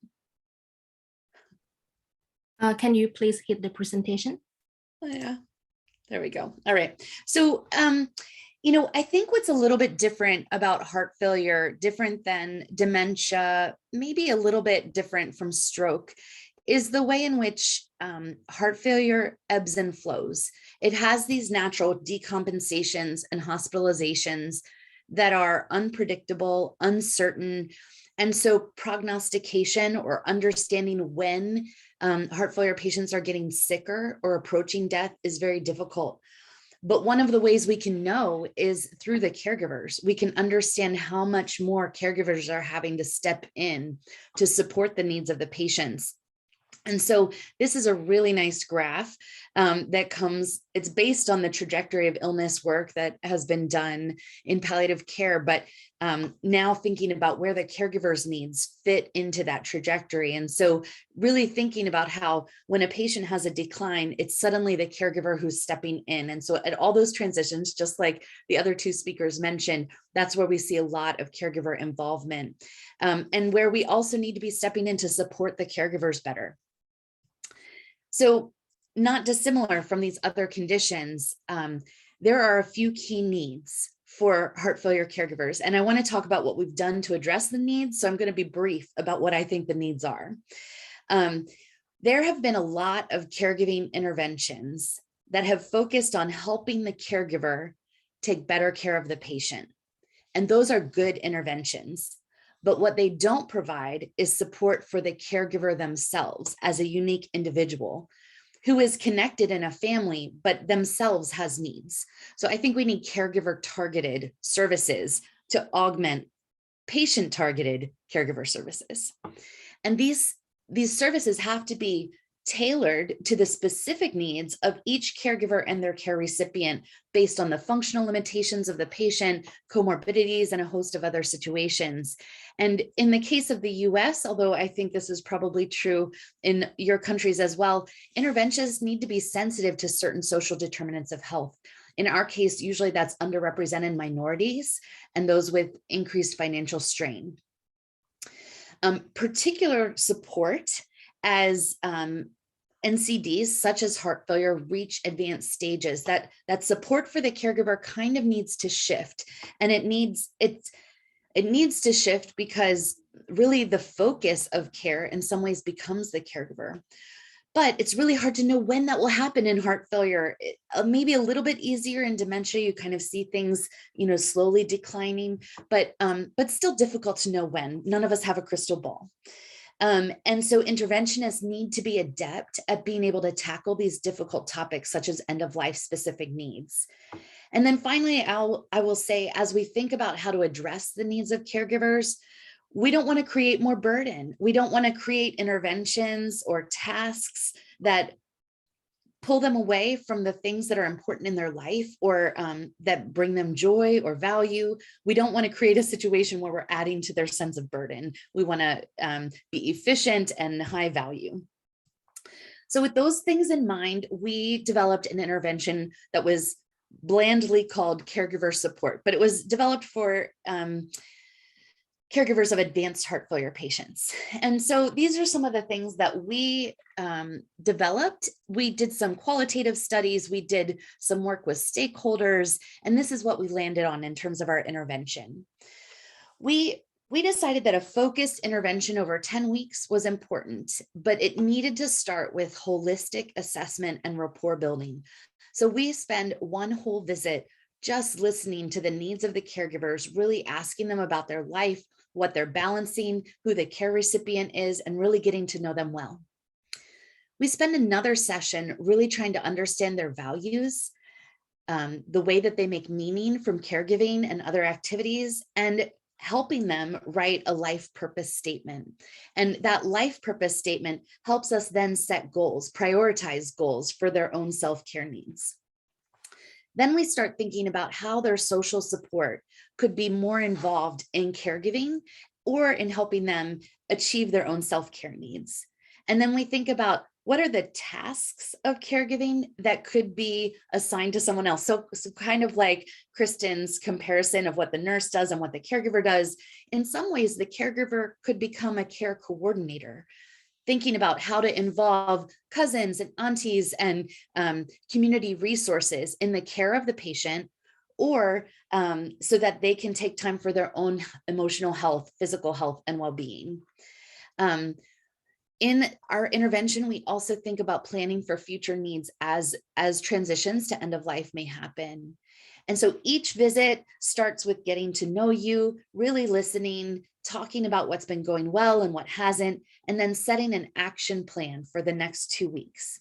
Can you please hit the presentation? Oh, yeah, there we go. All right. So, I think what's a little bit different about heart failure, different than dementia, maybe a little bit different from stroke, is the way in which heart failure ebbs and flows. It has these natural decompensations and hospitalizations that are unpredictable, uncertain. And so prognostication or understanding when heart failure patients are getting sicker or approaching death is very difficult. But one of the ways we can know is through the caregivers. We can understand how much more caregivers are having to step in to support the needs of the patients. And so this is a really nice graph it's based on the trajectory of illness work that has been done in palliative care, but now thinking about where the caregiver's needs fit into that trajectory. And so really thinking about how when a patient has a decline, it's suddenly the caregiver who's stepping in. And so at all those transitions, just like the other two speakers mentioned, that's where we see a lot of caregiver involvement, and where we also need to be stepping in to support the caregivers better. So not dissimilar from these other conditions, there are a few key needs for heart failure caregivers. And I want to talk about what we've done to address the needs. So I'm going to be brief about what I think the needs are. There have been a lot of caregiving interventions that have focused on helping the caregiver take better care of the patient. And those are good interventions. But what they don't provide is support for the caregiver themselves as a unique individual who is connected in a family, but themselves has needs. So I think we need caregiver targeted services to augment patient targeted caregiver services. And these services have to be tailored to the specific needs of each caregiver and their care recipient based on the functional limitations of the patient, comorbidities, and a host of other situations. And in the case of the US, although I think this is probably true in your countries as well, interventions need to be sensitive to certain social determinants of health. In our case, usually that's underrepresented minorities and those with increased financial strain. Particular support as NCDs such as heart failure reach advanced stages, that support for the caregiver kind of needs to shift, and it needs to shift because really the focus of care in some ways becomes the caregiver. But it's really hard to know when that will happen in heart failure. Maybe a little bit easier in dementia. You kind of see things, slowly declining, but still difficult to know when. None of us have a crystal ball. And so interventionists need to be adept at being able to tackle these difficult topics, such as end-of-life specific needs. And then finally, I will say, as we think about how to address the needs of caregivers, we don't want to create more burden. We don't want to create interventions or tasks that pull them away from the things that are important in their life or that bring them joy or value. We don't want to create a situation where we're adding to their sense of burden. We want to be efficient and high value. So with those things in mind, we developed an intervention that was blandly called caregiver support, but it was developed for caregivers of advanced heart failure patients. And so these are some of the things that we developed. We did some qualitative studies, we did some work with stakeholders, and this is what we landed on in terms of our intervention. We decided that a focused intervention over 10 weeks was important, but it needed to start with holistic assessment and rapport building. So we spend one whole visit just listening to the needs of the caregivers, really asking them about their life, what they're balancing, who the care recipient is, and really getting to know them well. We spend another session really trying to understand their values, the way that they make meaning from caregiving and other activities, and helping them write a life purpose statement. And that life purpose statement helps us then set goals, prioritize goals for their own self-care needs. Then we start thinking about how their social support could be more involved in caregiving or in helping them achieve their own self-care needs. And then we think about what are the tasks of caregiving that could be assigned to someone else. So kind of like Kristen's comparison of what the nurse does and what the caregiver does. In some ways, the caregiver could become a care coordinator, thinking about how to involve cousins and aunties and community resources in the care of the patient, or so that they can take time for their own emotional health, physical health, and well-being. In our intervention, we also think about planning for future needs as transitions to end of life may happen. And so each visit starts with getting to know you, really listening, talking about what's been going well and what hasn't, and then setting an action plan for the next 2 weeks.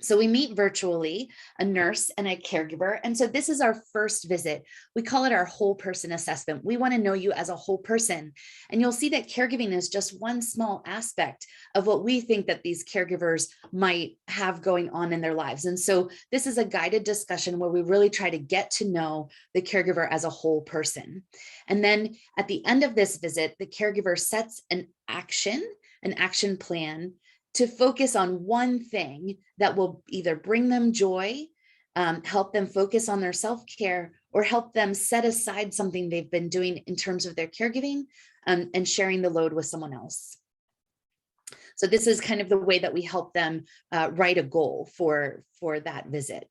So we meet virtually, a nurse and a caregiver. And so this is our first visit. We call it our whole person assessment. We want to know you as a whole person. And you'll see that caregiving is just one small aspect of what we think that these caregivers might have going on in their lives. And so this is a guided discussion where we really try to get to know the caregiver as a whole person. And then at the end of this visit, the caregiver sets an action plan to focus on one thing that will either bring them joy, help them focus on their self-care, or help them set aside something they've been doing in terms of their caregiving and sharing the load with someone else. So this is kind of the way that we help them write a goal for that visit.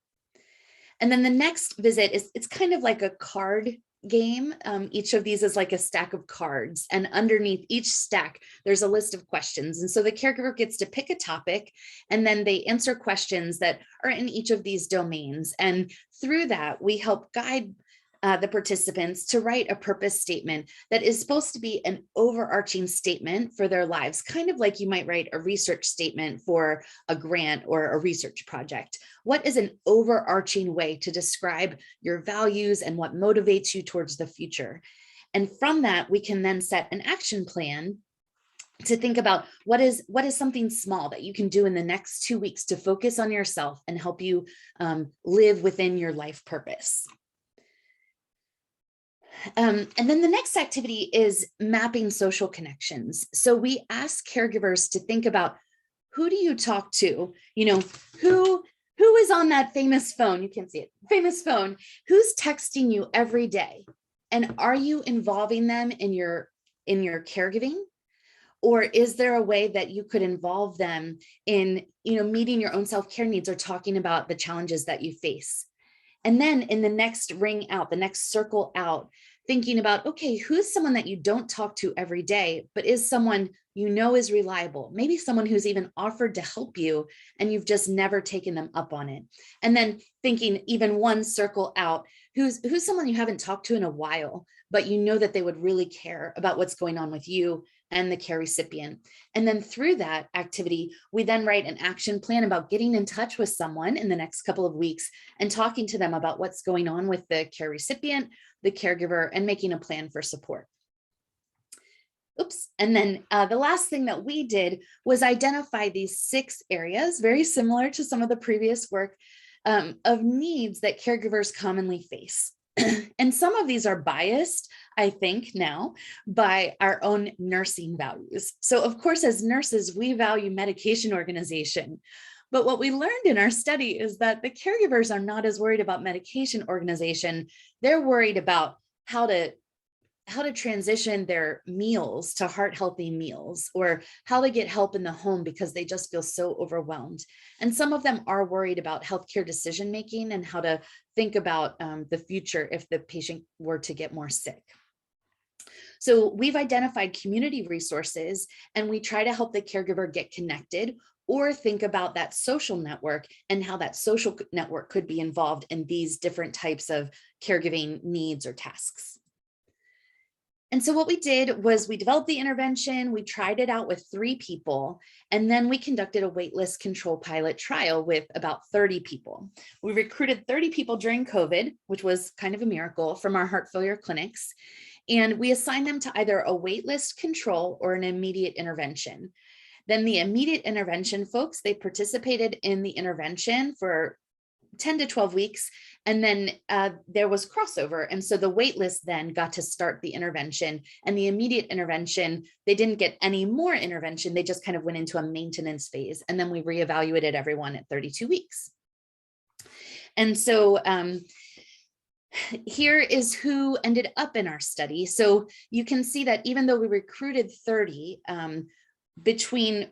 And then the next visit it's kind of like a card game. Each of these is like a stack of cards, and underneath each stack, there's a list of questions. And so the caregiver gets to pick a topic, and then they answer questions that are in each of these domains. And through that, we help guide the participants to write a purpose statement that is supposed to be an overarching statement for their lives, kind of like you might write a research statement for a grant or a research project. What is an overarching way to describe your values and what motivates you towards the future? And from that, we can then set an action plan to think about what is something small that you can do in the next 2 weeks to focus on yourself and help you live within your life purpose. And then the next activity is mapping social connections. So we ask caregivers to think about, who do you talk to? You know, who is on that famous phone? You can't see it. Famous phone. Who's texting you every day? And are you involving them in your caregiving? Or is there a way that you could involve them in, meeting your own self-care needs or talking about the challenges that you face? And then in the next ring out, the next circle out, thinking about, okay, who's someone that you don't talk to every day, but is someone is reliable, maybe someone who's even offered to help you and you've just never taken them up on it. And then thinking even one circle out, who's someone you haven't talked to in a while, but that they would really care about what's going on with you and the care recipient. And then through that activity, we then write an action plan about getting in touch with someone in the next couple of weeks and talking to them about what's going on with the care recipient, the caregiver, and making a plan for support. Oops. And then the last thing that we did was identify these 6 areas, very similar to some of the previous work, of needs that caregivers commonly face. And some of these are biased, I think now, by our own nursing values. So of course, as nurses, we value medication organization. But what we learned in our study is that the caregivers are not as worried about medication organization. They're worried about how to transition their meals to heart healthy meals, or how to get help in the home because they just feel so overwhelmed. And some of them are worried about healthcare decision making and how to think about the future if the patient were to get more sick. So we've identified community resources and we try to help the caregiver get connected or think about that social network and how that social network could be involved in these different types of caregiving needs or tasks. And so what we did was we developed the intervention, we tried it out with 3 people, and then we conducted a waitlist control pilot trial with about 30 people. We recruited 30 people during COVID, which was kind of a miracle, from our heart failure clinics. And we assigned them to either a waitlist control or an immediate intervention. Then the immediate intervention folks, they participated in the intervention for 10 to 12 weeks. And then there was crossover. And so the wait list then got to start the intervention, and the immediate intervention, they didn't get any more intervention. They just kind of went into a maintenance phase. And then we reevaluated everyone at 32 weeks. And so here is who ended up in our study. So you can see that even though we recruited 30, between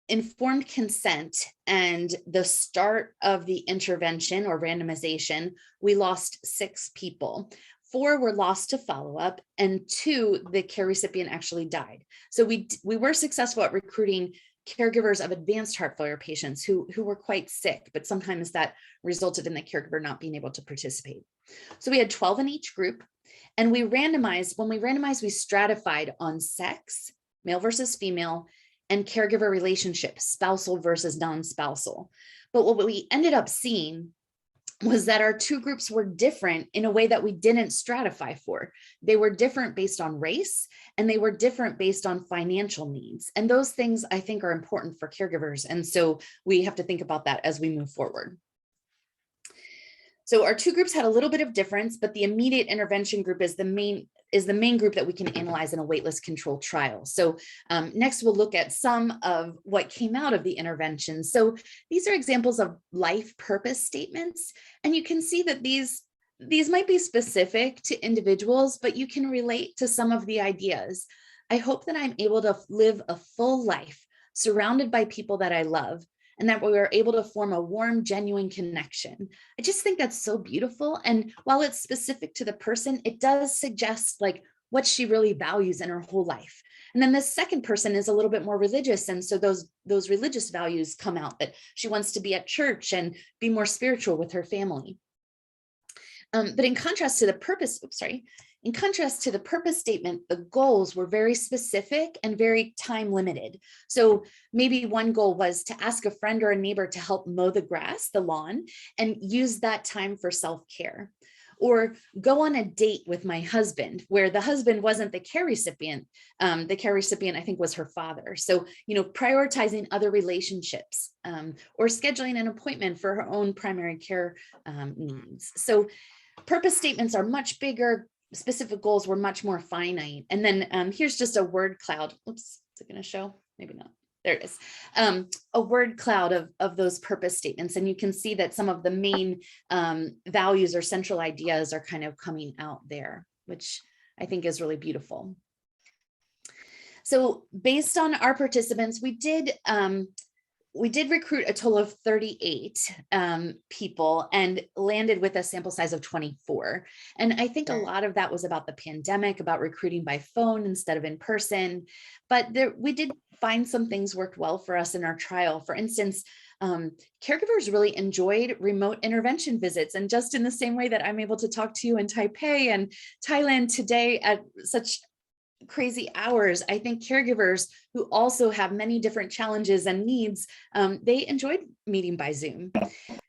informed consent and the start of the intervention or randomization, we lost 6 people. 4 were lost to follow-up, and 2, the care recipient actually died. So we were successful at recruiting caregivers of advanced heart failure patients who were quite sick, but sometimes that resulted in the caregiver not being able to participate. So we had 12 in each group, and we randomized. When we randomized, we stratified on sex, male versus female, and caregiver relationship, spousal versus non-spousal. But what we ended up seeing was that our 2 groups were different in a way that we didn't stratify for. They were different based on race, and they were different based on financial needs. And those things I think are important for caregivers. And so we have to think about that as we move forward. So our 2 groups had a little bit of difference, but the immediate intervention group is the main group that we can analyze in a waitlist control trial. So next we'll look at some of what came out of the intervention. So these are examples of life purpose statements, and you can see that these might be specific to individuals, but you can relate to some of the ideas. I hope that I'm able to live a full life surrounded by people that I love, and that we are able to form a warm, genuine connection. I just think that's so beautiful. And while it's specific to the person, it does suggest like what she really values in her whole life. And then the second person is a little bit more religious. And so those religious values come out, that she wants to be at church and be more spiritual with her family. But in contrast to the purpose, in contrast to the purpose statement, the goals were very specific and very time limited. So maybe one goal was to ask a friend or a neighbor to help mow the grass, the lawn, and use that time for self-care. Or go on a date with my husband, where the husband wasn't the care recipient. The care recipient, I think, was her father. So, prioritizing other relationships, or scheduling an appointment for her own primary care needs. So purpose statements are much bigger. Specific goals were much more finite. And then here's just a word cloud. Oops, is it going to show? Maybe not. There it is. A word cloud of those purpose statements. And you can see that some of the main values or central ideas are kind of coming out there, which I think is really beautiful. So based on our participants, we did recruit a total of 38 people and landed with a sample size of 24. And I think a lot of that was about the pandemic, about recruiting by phone instead of in person. But we did find some things worked well for us in our trial. For instance, caregivers really enjoyed remote intervention visits. And just in the same way that I'm able to talk to you in Taipei and Thailand today at such crazy hours, I think caregivers who also have many different challenges and needs, they enjoyed meeting by Zoom.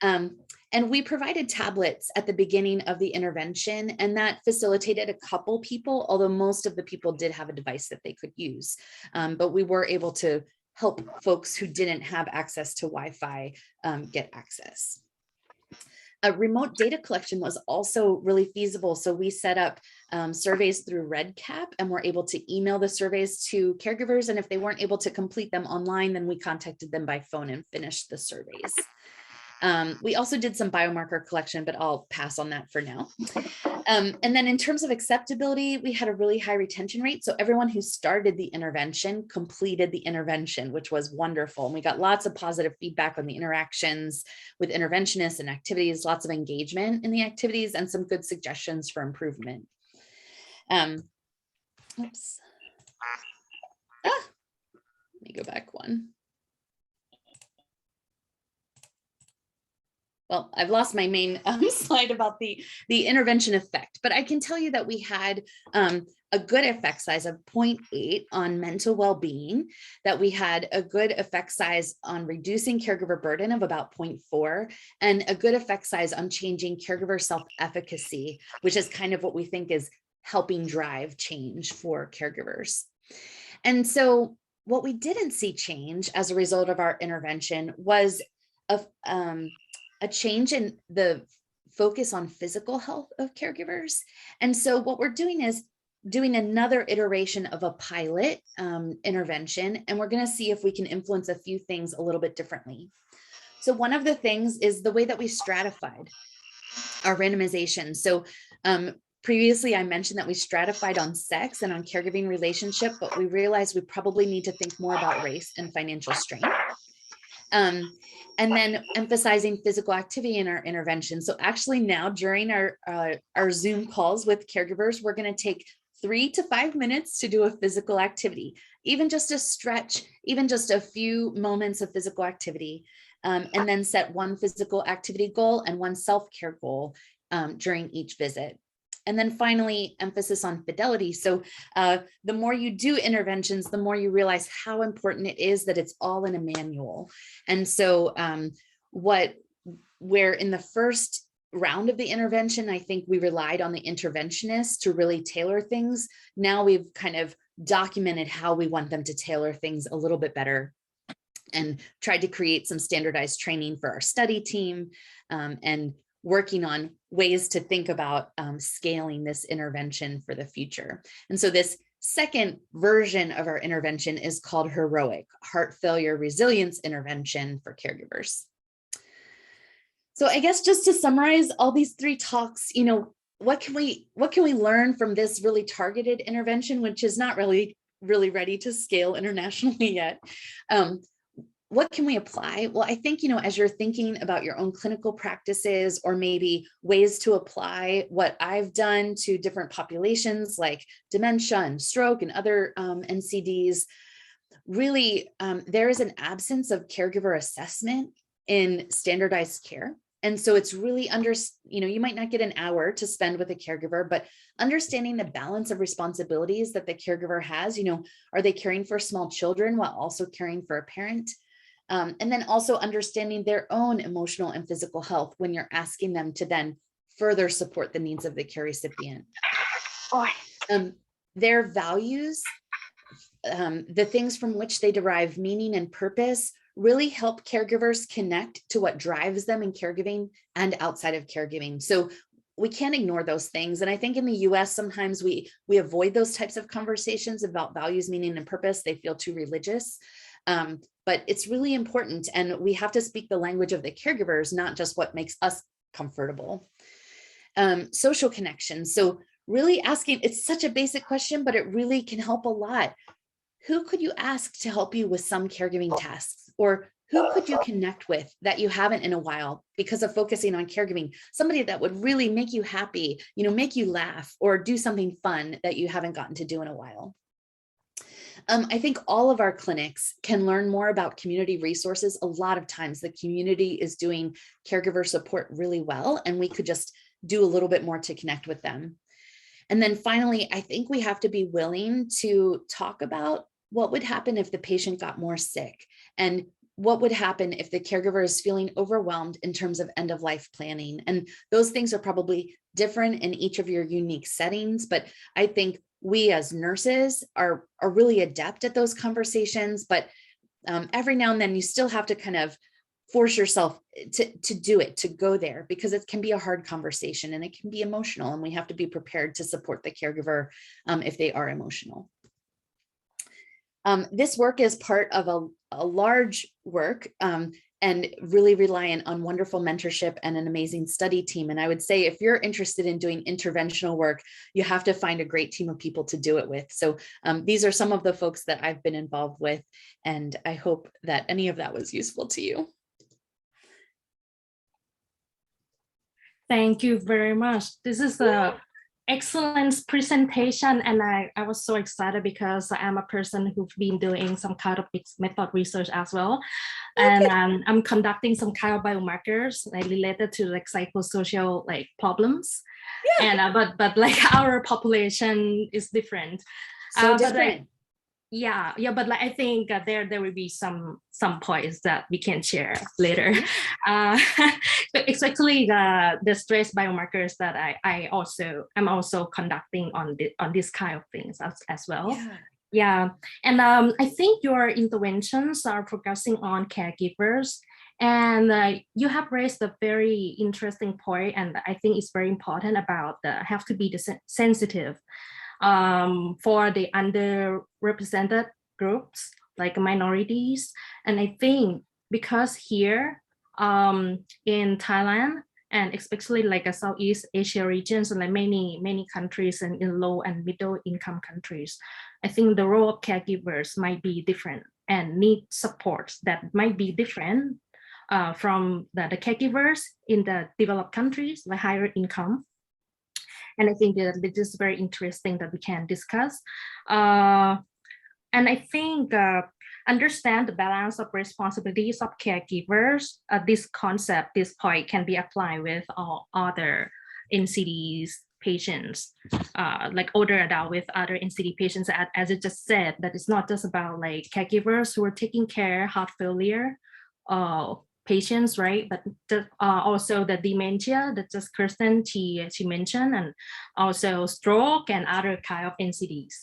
And we provided tablets at the beginning of the intervention, and that facilitated a couple people, although most of the people did have a device that they could use. But we were able to help folks who didn't have access to Wi-Fi get access. A remote data collection was also really feasible. So we set up surveys through RedCap, and we're able to email the surveys to caregivers. And if they weren't able to complete them online, then we contacted them by phone and finished the surveys. We also did some biomarker collection, but I'll pass on that for now. And then in terms of acceptability, we had a really high retention rate. So everyone who started the intervention completed the intervention, which was wonderful. And we got lots of positive feedback on the interactions with interventionists and activities, lots of engagement in the activities, and some good suggestions for improvement. Oops. Let me go back one. Well, I've lost my main slide about the intervention effect, but I can tell you that we had a good effect size of 0.8 on mental well-being, that we had a good effect size on reducing caregiver burden of about 0.4, and a good effect size on changing caregiver self-efficacy, which is kind of what we think is helping drive change for caregivers. And so what we didn't see change as a result of our intervention was a change in the focus on physical health of caregivers. And so what we're doing is doing another iteration of a pilot intervention, and we're going to see if we can influence a few things a little bit differently. So one of the things is the way that we stratified our randomization. So previously, I mentioned that we stratified on sex and on caregiving relationship, but we realized we probably need to think more about race and financial strength. And then emphasizing physical activity in our intervention. So actually now during our Zoom calls with caregivers, we're going to take 3 to 5 minutes to do a physical activity, even just a stretch, even just a few moments of physical activity, and then set one physical activity goal and one self-care goal during each visit. And then finally, emphasis on fidelity. So the more you do interventions, the more you realize how important it is that it's all in a manual. And so where in the first round of the intervention, I think we relied on the interventionist to really tailor things. Now we've kind of documented how we want them to tailor things a little bit better, and tried to create some standardized training for our study team, and working on ways to think about scaling this intervention for the future. And so this second version of our intervention is called HEROIC, Heart Failure Resilience Intervention for Caregivers. So I guess just to summarize all these 3 talks, what can we learn from this really targeted intervention, which is not really ready to scale internationally yet? What can we apply? Well, I think, as you're thinking about your own clinical practices, or maybe ways to apply what I've done to different populations like dementia and stroke and other NCDs, really, there is an absence of caregiver assessment in standardized care. And so it's really you might not get an hour to spend with a caregiver, but understanding the balance of responsibilities that the caregiver has, are they caring for small children while also caring for a parent? And then also understanding their own emotional and physical health when you're asking them to then further support the needs of the care recipient. Their values, the things from which they derive meaning and purpose, really help caregivers connect to what drives them in caregiving and outside of caregiving. So we can't ignore those things. And I think in the US, sometimes we avoid those types of conversations about values, meaning, and purpose. They feel too religious. But it's really important. And we have to speak the language of the caregivers, not just what makes us comfortable. Social connection. So really asking, it's such a basic question, but it really can help a lot. Who could you ask to help you with some caregiving tasks? Or who could you connect with that you haven't in a while because of focusing on caregiving? Somebody that would really make you happy, make you laugh, or do something fun that you haven't gotten to do in a while. I think all of our clinics can learn more about community resources. A lot of times the community is doing caregiver support really well, and we could just do a little bit more to connect with them. And then finally, I think we have to be willing to talk about what would happen if the patient got more sick, and what would happen if the caregiver is feeling overwhelmed in terms of end of life planning. And those things are probably different in each of your unique settings, but I think we as nurses are really adept at those conversations, but every now and then you still have to kind of force yourself to do it, to go there, because it can be a hard conversation and it can be emotional, and we have to be prepared to support the caregiver if they are emotional. This work is part of a large work and really reliant on wonderful mentorship and an amazing study team. And I would say if you're interested in doing interventional work, you have to find a great team of people to do it with. So these are some of the folks that I've been involved with, and I hope that any of that was useful to you. Thank you very much. This is a excellent presentation, and I was so excited because I'm a person who's been doing some kind of mixed method research as well. Okay. And I'm conducting some kind of biomarkers related to like psychosocial problems. Yeah. And but like our population is different. So different. But I think there will be some points that we can share later. But especially the stress biomarkers that I'm also conducting on this kind of things as well. Yeah. And I think your interventions are focusing on caregivers, and you have raised a very interesting point, and I think it's very important about have to be sensitive for the underrepresented groups like minorities. And I think because here in Thailand, and especially like a Southeast Asia regions and like many countries and in low and middle income countries, I think the role of caregivers might be different and need supports that might be different from the caregivers in the developed countries, like higher income. And I think that this is very interesting that we can discuss. And I think understand the balance of responsibilities of caregivers. This concept, this point can be applied with all other NCDs patients, like older adult with other NCD patients, as it just said, that it's not just about like caregivers who are taking care heart failure patients, right? But also the dementia that just Kirsten she mentioned, and also stroke and other kind of NCDs,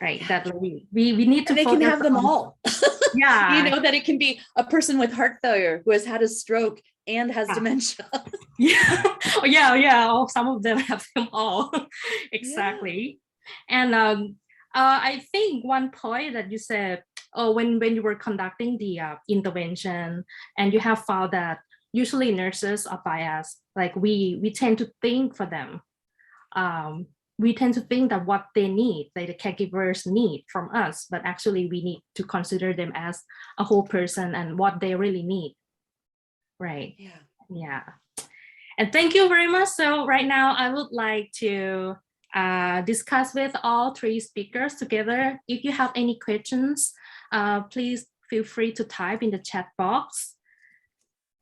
right? That we need to. And they can have them all. Yeah, that it can be a person with heart failure who has had a stroke and has dementia. Yeah. Some of them have them all. Exactly. And I think one point that you said, when you were conducting the intervention, and you have found that usually nurses are biased, like we tend to think for them. We tend to think that what they need, like the caregivers need from us, but actually we need to consider them as a whole person and what they really need. Right. Yeah. And thank you very much. So right now I would like to discuss with all three speakers together. If you have any questions, please feel free to type in the chat box.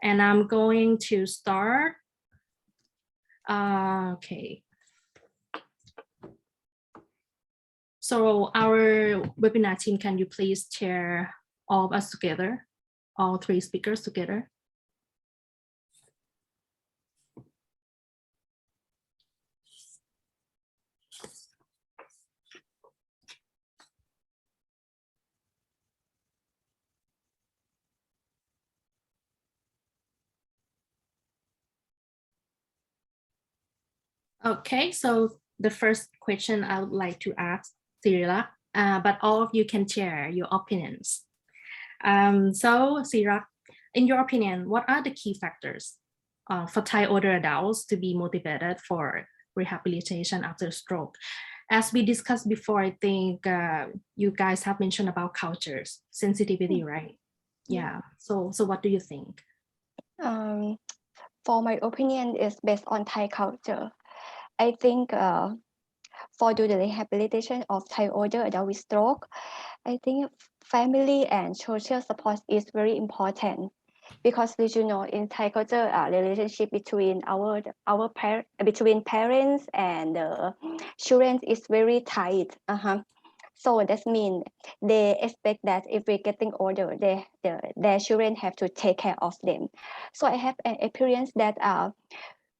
And I'm going to start. Okay. So our webinar team, can you please share all of us together, all three speakers together? Okay, so the first question I would like to ask Sirila, but all of you can share your opinions. So Sirila, in your opinion, what are the key factors for Thai older adults to be motivated for rehabilitation after stroke? As we discussed before, I think you guys have mentioned about cultures, sensitivity, right? Yeah, so what do you think? For my opinion, is based on Thai culture. I think for do the rehabilitation of Thai older adult with stroke, I think family and social support is very important because in Thai culture, relationship between between parents and children is very tight. So that means they expect that if we're getting older, their children have to take care of them. So I have an experience that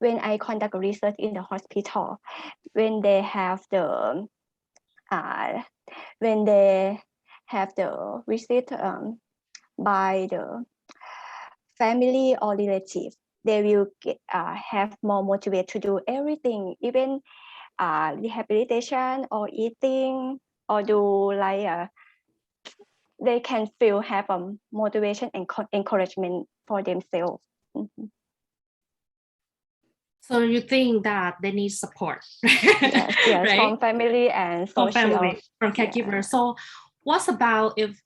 when I conduct research in the hospital, when they have the visit by the family or relative, they will have more motivate to do everything, even rehabilitation or eating or do like they can feel have a motivation and encouragement for themselves. So you think that they need support? Yes, right? From family and social. From family, from caregiver. Yeah. So what's about if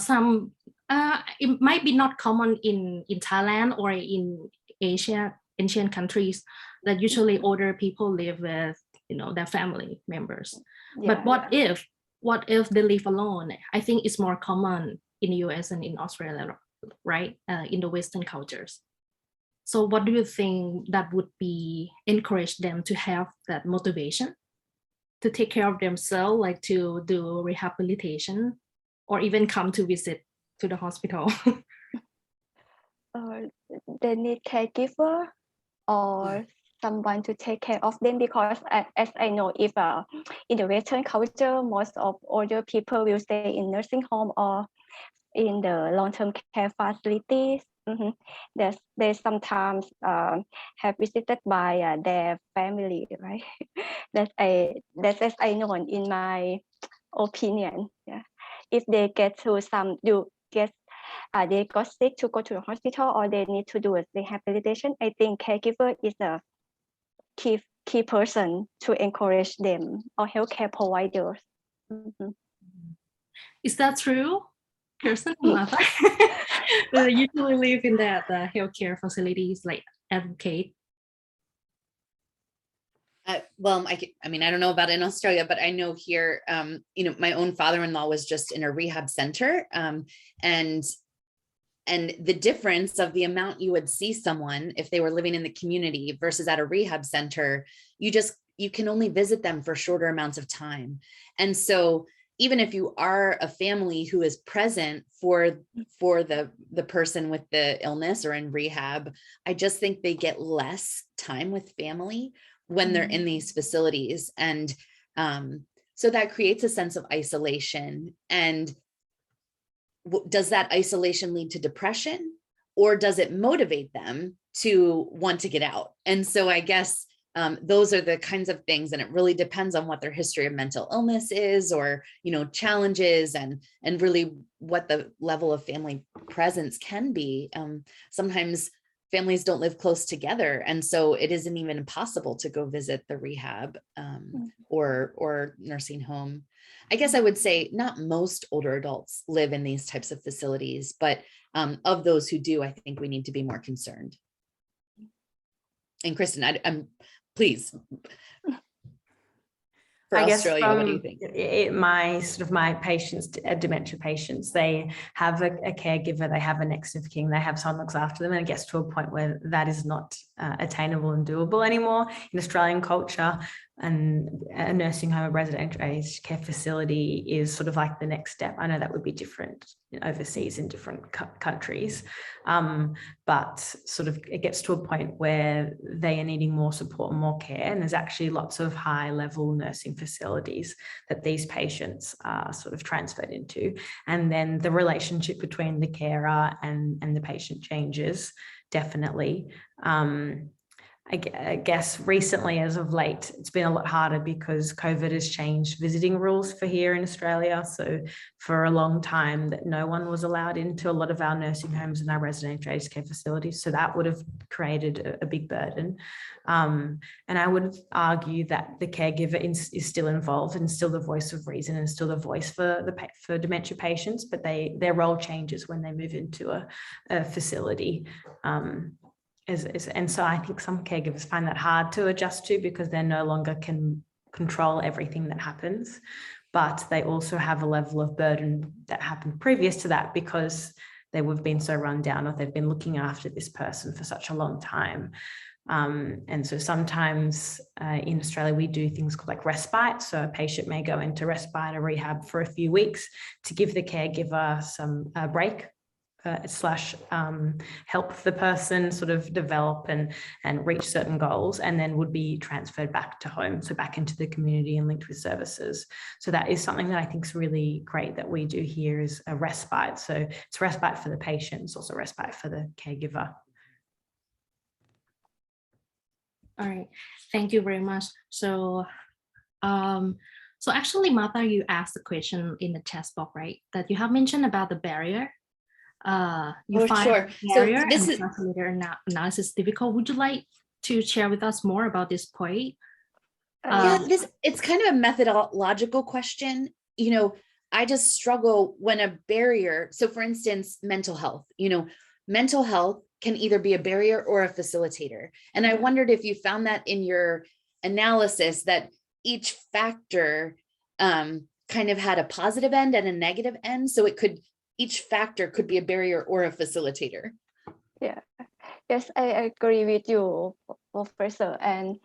some, it might be not common in Thailand or in Asian countries that usually older people live with, their family members. But what if they live alone? I think it's more common in the US and in Australia, right? In the Western cultures. So what do you think that would be encourage them to have that motivation to take care of themselves, like to do rehabilitation or even come to visit to the hospital? They need caregiver or someone to take care of them because as I know, if in the Western culture, most of older people will stay in nursing home or in the long-term care facilities. They sometimes have visited by their family, right? That's as I know in my opinion. Yeah, if they get to they got sick to go to the hospital or they need to do a rehabilitation, I think caregiver is a key person to encourage them or healthcare providers. Is that true? Kirsten and Martha? They usually live in that healthcare facilities, like advocate. Well, I mean, I don't know about in Australia, but I know here, my own father-in-law was just in a rehab center, and the difference of the amount you would see someone if they were living in the community versus at a rehab center, you can only visit them for shorter amounts of time. And so even if you are a family who is present for the person with the illness or in rehab, I just think they get less time with family when they're in these facilities. And so that creates a sense of isolation. And does that isolation lead to depression, or does it motivate them to want to get out? And so I guess those are the kinds of things, and it really depends on what their history of mental illness is, or challenges, and really what the level of family presence can be. Sometimes families don't live close together, and so it isn't even possible to go visit the rehab or nursing home. I guess I would say not most older adults live in these types of facilities, but of those who do, I think we need to be more concerned. And Kristen, I'm please. for I guess Australia? What do you think? My patients, dementia patients, they have a caregiver, they have a next of kin, they have someone looks after them, and it gets to a point where that is not attainable and doable anymore in Australian culture. And a nursing home, a residential aged care facility is sort of like the next step. I know that would be different overseas in different countries, but sort of it gets to a point where they are needing more support and more care. And there's actually lots of high level nursing facilities that these patients are sort of transferred into. And then the relationship between the carer and the patient changes, definitely. I guess recently, as of late, it's been a lot harder because COVID has changed visiting rules for here in Australia. So for a long time that no one was allowed into a lot of our nursing homes and our residential aged care facilities. So that would have created a big burden. And I would argue that the caregiver is still involved and still the voice of reason and still the voice for dementia patients, but their role changes when they move into a facility. And so I think some caregivers find that hard to adjust to because they no longer can control everything that happens, but they also have a level of burden that happened previous to that because they would have been so run down or they've been looking after this person for such a long time. And so sometimes in Australia, we do things called like respite. So a patient may go into respite or rehab for a few weeks to give the caregiver some break / help the person sort of develop and reach certain goals, and then would be transferred back to home, so back into the community and linked with services. So that is something that I think is really great that we do here, is a respite. So it's respite for the patient, it's also respite for the caregiver. All right, thank you very much. So actually, Martha, you asked a question in the chat box, right? That you have mentioned about the barrier. You find sure. barrier So this and is translator analysis difficult. Would you like to share with us more about this point? yeah, it's kind of a methodological question. You know, I just struggle when a barrier. So for instance, mental health, mental health can either be a barrier or a facilitator. And I wondered if you found that in your analysis, that each factor kind of had a positive end and a negative end. So each factor could be a barrier or a facilitator. Yeah, yes, I agree with you, Professor. And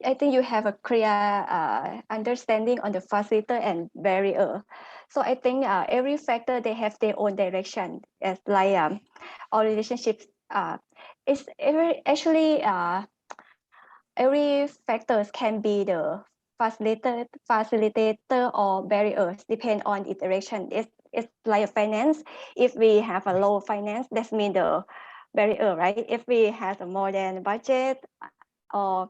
I think you have a clear understanding on the facilitator and barrier. So I think every factor, they have their own direction. As like all relationships, it's every factors can be the facilitator or barriers, depend on its direction. It's like finance. If we have a low finance, that means the barrier, right? If we have a more than budget, or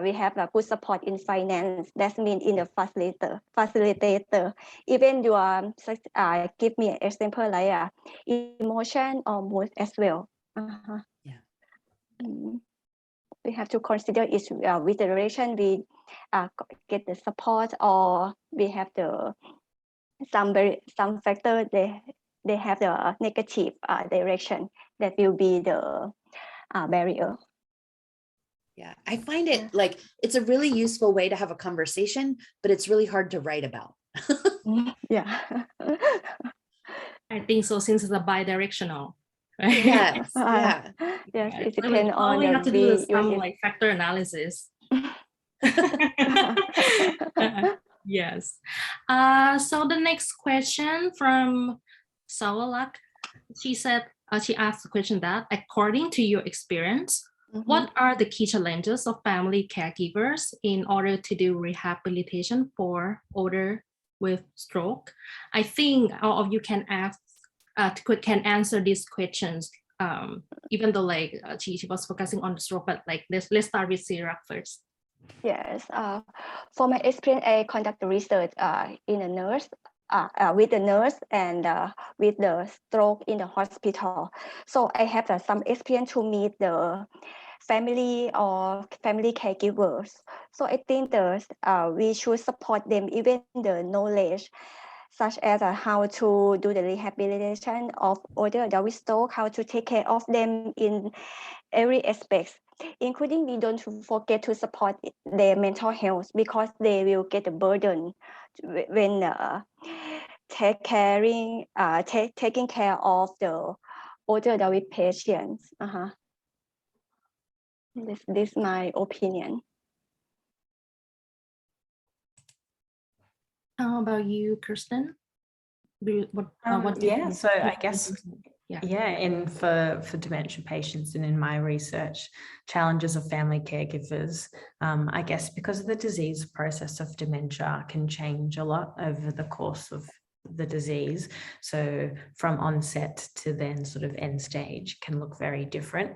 we have a good support in finance, that means in the facilitator. Even you give me an example like emotion or mood as well. Yeah. We have to consider it with the direction we get the support, or we have some factor they have the negative direction that will be the barrier. Yeah, I find it like it's a really useful way to have a conversation, but it's really hard to write about. Yeah. I think so, since it's a bi-directional. Right? Yes. Yeah. Yes, Right. it depends on we have to do some use like factor analysis. Yes. So the next question from Sawalak, she said, she asked the question that, according to your experience, what are the key challenges of family caregivers in order to do rehabilitation for older with stroke? I think all of you can answer these questions, even though like she was focusing on the stroke, but like let's start with Sirak first. Yes, for my experience, I conduct research in a nurse, with the nurse and with the stroke in the hospital. So I have some experience to meet the family or family caregivers. So I think we should support them, even the knowledge, such as how to do the rehabilitation of older adult with stroke, how to take care of them in every aspect, including we don't forget to support their mental health, because they will get a burden when taking care of the older elderly patients. This my opinion. How about you, Kirsten? What do you Yeah, think? so I guess Yeah. and for dementia patients and in my research, challenges of family caregivers, I guess because of the disease process of dementia can change a lot over the course of the disease. So from onset to then sort of end stage can look very different.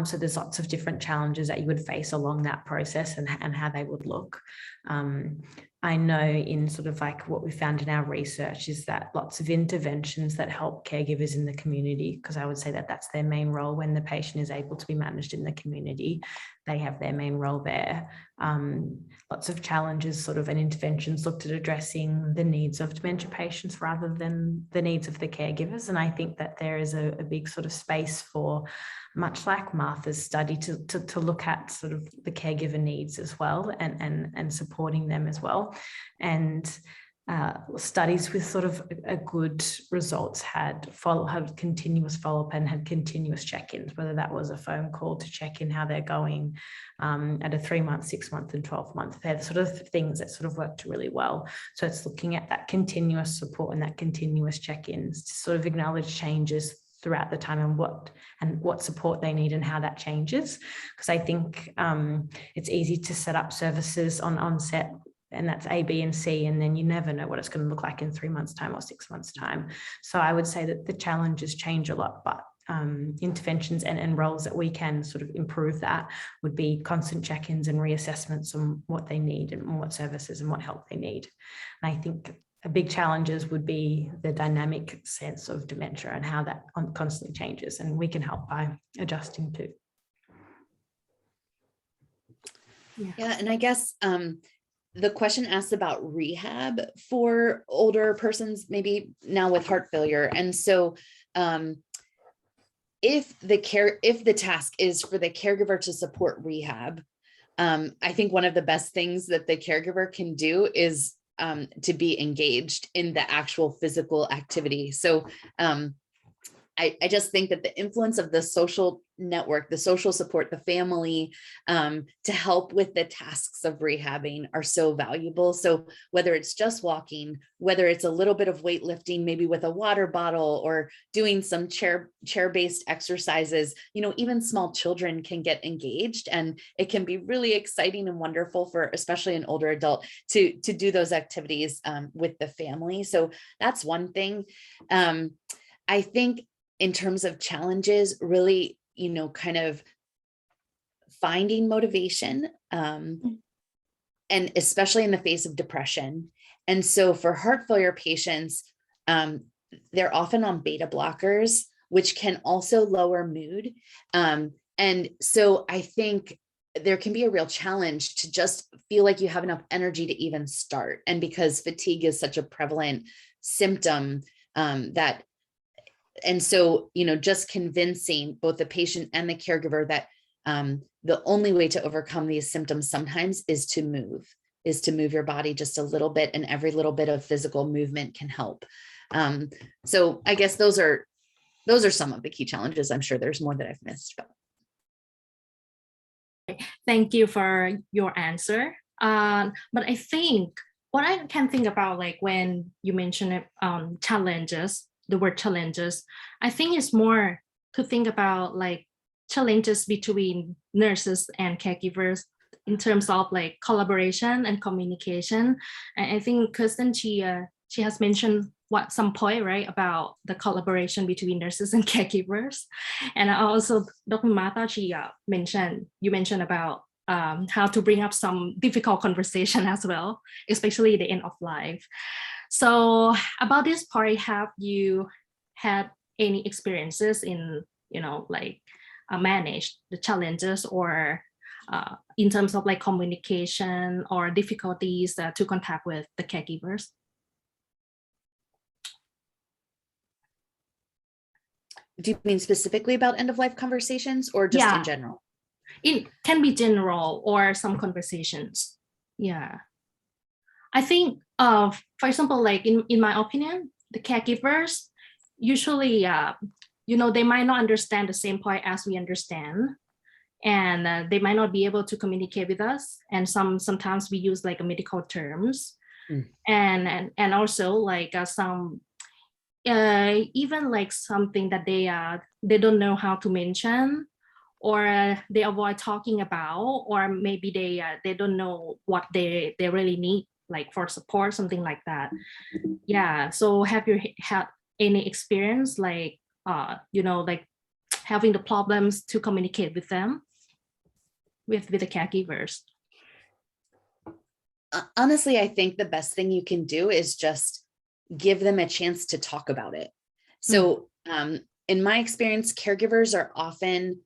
So there's lots of different challenges that you would face along that process and how they would look. I know in sort of like what we found in our research is that lots of interventions that help caregivers in the community, because I would say that that's their main role when the patient is able to be managed in the community, they have their main role there. Lots of challenges sort of and interventions looked at addressing the needs of dementia patients rather than the needs of the caregivers. And I think that there is a big sort of space for, much like Martha's study, to look at sort of the caregiver needs as well and supporting them as well. And studies with sort of a good results had continuous follow-up and had continuous check-ins, whether that was a phone call to check in how they're going at a 3-month, 6-month and 12-month. They're the sort of things that sort of worked really well. So it's looking at that continuous support and that continuous check-ins to sort of acknowledge changes throughout the time and what support they need and how that changes. Because I think it's easy to set up services on set, and that's A, B, and C, and then you never know what it's going to look like in 3 months' time or 6 months' time. So I would say that the challenges change a lot, but interventions and roles that we can sort of improve that would be constant check-ins and reassessments on what they need and what services and what help they need. And I think a big challenges would be the dynamic sense of dementia and how that constantly changes, and we can help by adjusting too. Yeah, and I guess the question asks about rehab for older persons, maybe now with heart failure. And so if the task is for the caregiver to support rehab, I think one of the best things that the caregiver can do is to be engaged in the actual physical activity. So I just think that the influence of the social network, the social support, the family, to help with the tasks of rehabbing are so valuable. So whether it's just walking, whether it's a little bit of weightlifting, maybe with a water bottle, or doing some chair-based exercises, even small children can get engaged, and it can be really exciting and wonderful for especially an older adult to do those activities with the family. So that's one thing. I think in terms of challenges, really, kind of finding motivation, and especially in the face of depression. And so for heart failure patients, they're often on beta blockers, which can also lower mood. And so I think there can be a real challenge to just feel like you have enough energy to even start. And because fatigue is such a prevalent symptom, and so, just convincing both the patient and the caregiver that the only way to overcome these symptoms sometimes is to move your body just a little bit, and every little bit of physical movement can help. So I guess those are some of the key challenges. I'm sure there's more that I've missed. But. Thank you for your answer. But I think what I can think about, like when you mentioned challenges, the word challenges, I think it's more to think about like challenges between nurses and caregivers in terms of like collaboration and communication. And I think Kirsten, she has mentioned some point, right, about the collaboration between nurses and caregivers. And also Dr. Martha, you mentioned about how to bring up some difficult conversation as well, especially the end of life. So about this part, have you had any experiences in, manage the challenges or in terms of like communication or difficulties to contact with the caregivers? Do you mean specifically about end-of-life conversations or just in general? it can be general or some conversations. Yeah. I think, for example, like in my opinion, the caregivers usually, they might not understand the same point as we understand, and they might not be able to communicate with us. And sometimes we use like medical terms, and also like some even like something that they don't know how to mention, or they avoid talking about, or maybe they don't know what they really need, like for support, something like that. Yeah. So have you had any experience like like having the problems to communicate with them, with the caregivers? Honestly, I think the best thing you can do is just give them a chance to talk about it. So in my experience, caregivers are often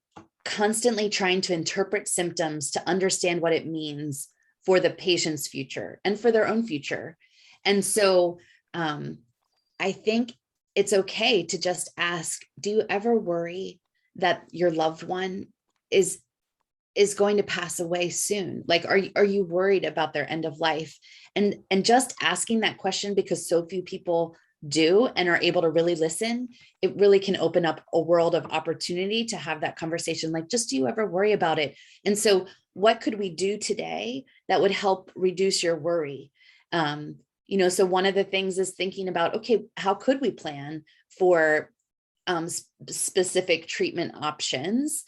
constantly trying to interpret symptoms to understand what it means for the patient's future and for their own future. And so I think it's okay to just ask, do you ever worry that your loved one is going to pass away soon? Like, are you worried about their end of life? And just asking that question, because so few people do and are able to really listen, it really can open up a world of opportunity to have that conversation. Like, just, do you ever worry about it? And so what could we do today that would help reduce your worry? So one of the things is thinking about, okay, how could we plan for specific treatment options?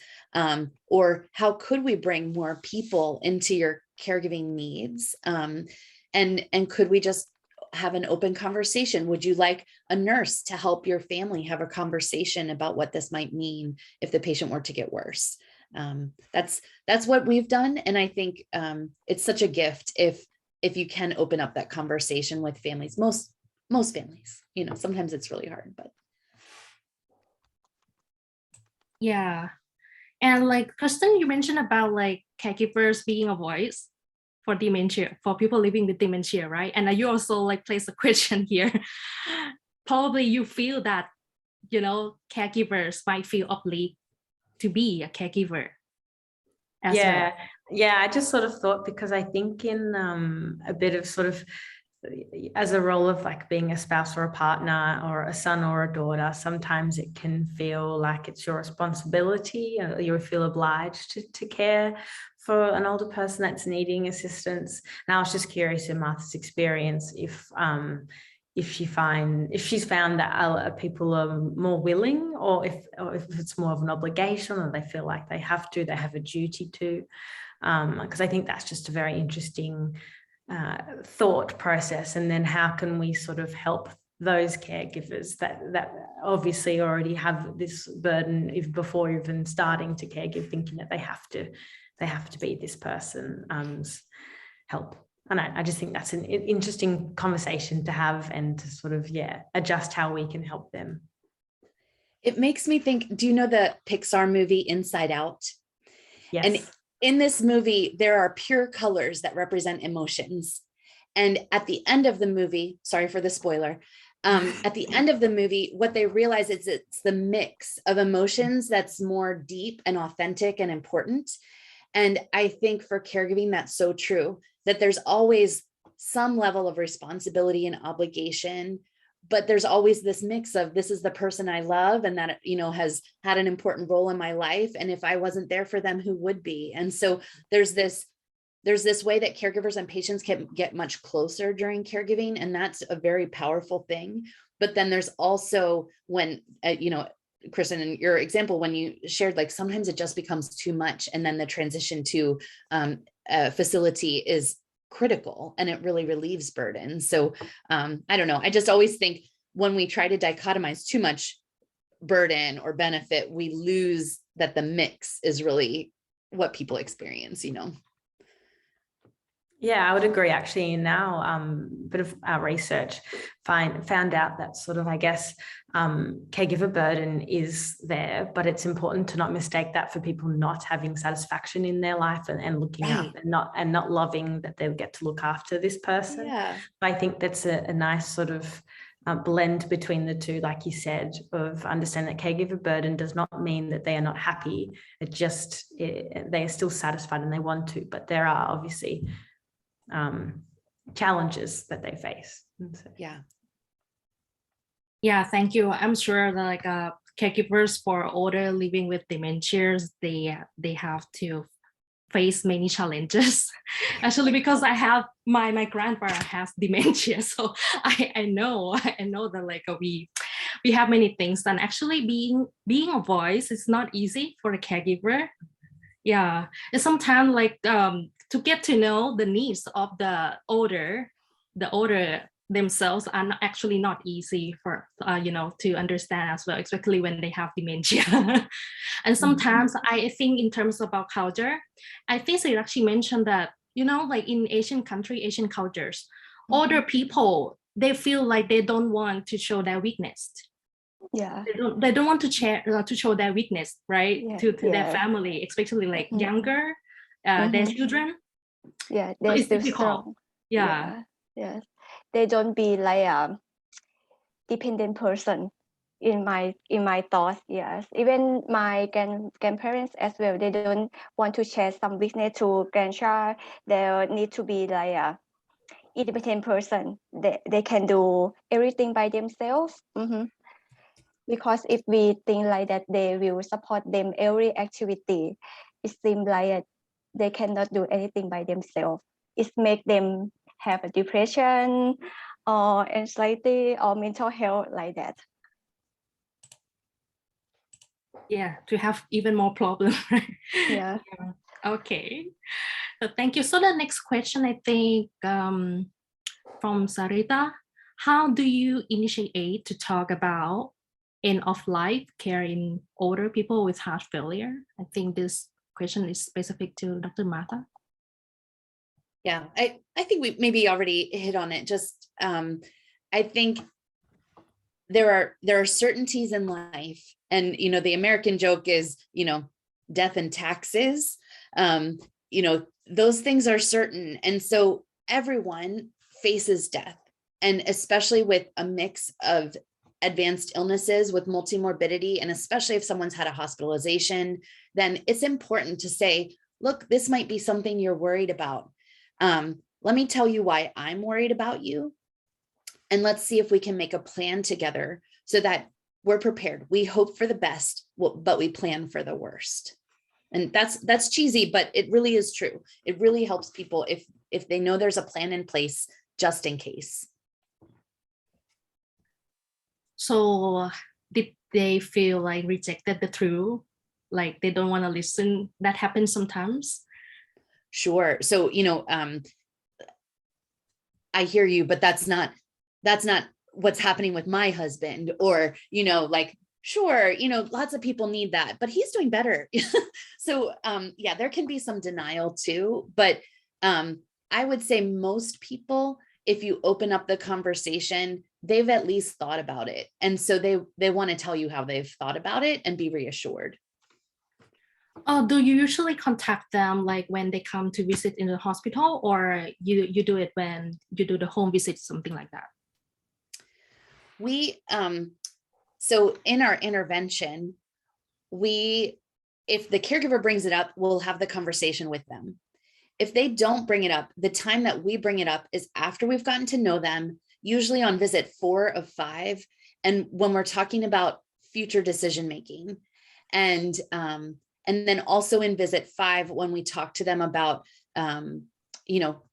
Or how could we bring more people into your caregiving needs? And could we just have an open conversation? Would you like a nurse to help your family have a conversation about what this might mean if the patient were to get worse? That's what we've done. And I think it's such a gift if you can open up that conversation with families. Most families, sometimes it's really hard, but. Yeah. And like Kristen, you mentioned about like caregivers being a voice for dementia, for people living with dementia, right? And you also like place a question here. Probably you feel that, caregivers might feel obliged to be a caregiver as well. Yeah, I just sort of thought, because I think in a bit of sort of, as a role of like being a spouse or a partner or a son or a daughter, sometimes it can feel like it's your responsibility, or you feel obliged to care for an older person that's needing assistance. And I was just curious in Martha's experience if she's found that people are more willing, or if it's more of an obligation, or they feel like they have a duty to, because I think that's just a very interesting thought process. And then how can we sort of help those caregivers that obviously already have this burden before even starting to caregive, thinking that they have to be this person's help. And I just think that's an interesting conversation to have, and to sort of adjust how we can help them. It makes me think, do you know the Pixar movie Inside Out? Yes. And in this movie, there are pure colors that represent emotions. And at the end of the movie, sorry for the spoiler, at the end of the movie, what they realize is it's the mix of emotions that's more deep and authentic and important. And I think for caregiving, that's so true, that there's always some level of responsibility and obligation, but there's always this mix of, this is the person I love and that, has had an important role in my life. And if I wasn't there for them, who would be? And so there's this way that caregivers and patients can get much closer during caregiving. And that's a very powerful thing. But then there's also when, Kristen, in your example, when you shared, like, sometimes it just becomes too much. And then the transition to a facility is critical, and it really relieves burden. So I don't know. I just always think when we try to dichotomize too much burden or benefit, we lose that the mix is really what people experience, Yeah, I would agree. Actually, in our bit of our research, found out that sort of, I guess, caregiver burden is there, but it's important to not mistake that for people not having satisfaction in their life and looking up and not loving that they get to look after this person. Yeah. I think that's a nice sort of blend between the two, like you said, of understanding that caregiver burden does not mean that they are not happy. They are still satisfied and they want to, but there are obviously challenges that they face. Yeah. Yeah, thank you. I'm sure that like caregivers for older living with dementias, they have to face many challenges. Actually, because I have my grandpa has dementia, so I know that like we have many things. And actually, being a voice is not easy for a caregiver. Yeah, and sometimes like to get to know the needs of the older themselves are actually not easy for to understand as well, especially when they have dementia. And sometimes I think in terms of our culture, I think they actually mentioned that like in Asian cultures, older people, they feel like they don't want to show their weakness. Yeah. They don't want to show their weakness, right? Yeah, To their yeah. family, especially like younger their children. Yeah, So they're it's still difficult. strong. Yeah. Yes. They don't be like a dependent person in my thoughts. Yes. Even my grandparents as well, they don't want to share some weakness to grandchild. They need to be like a independent person. They can do everything by themselves. Because if we think like that, they will support them every activity. It seems like they cannot do anything by themselves. It makes them have a depression or anxiety or mental health like that. Yeah, to have even more problems. Yeah. Okay. So thank you. So the next question, I think from Sarita, how do you initiate to talk about end of life care in older people with heart failure? I think this question is specific to Dr. Martha. Yeah, I think we maybe already hit on it. Just I think there are certainties in life, and the American joke is death and taxes. Those things are certain, and so everyone faces death, and especially with a mix of advanced illnesses with multimorbidity, and especially if someone's had a hospitalization, then it's important to say, look, this might be something you're worried about. Let me tell you why I'm worried about you. And let's see if we can make a plan together so that we're prepared. We hope for the best, but we plan for the worst. And that's cheesy, but it really is true. It really helps people if they know there's a plan in place just in case. So did they feel like rejected the truth? Like they don't want to listen? That happens sometimes. Sure. So, I hear you, but that's not what's happening with my husband, or, like, sure, lots of people need that, but he's doing better. So, yeah, there can be some denial too, but I would say most people, if you open up the conversation, they've at least thought about it. And so they want to tell you how they've thought about it and be reassured. Oh, do you usually contact them like when they come to visit in the hospital, or you do it when you do the home visit, something like that? We, so in our intervention, if the caregiver brings it up, we'll have the conversation with them. If they don't bring it up, the time that we bring it up is after we've gotten to know them, usually on visit 4 of 5. And when we're talking about future decision-making, and then also in visit 5, when we talk to them about,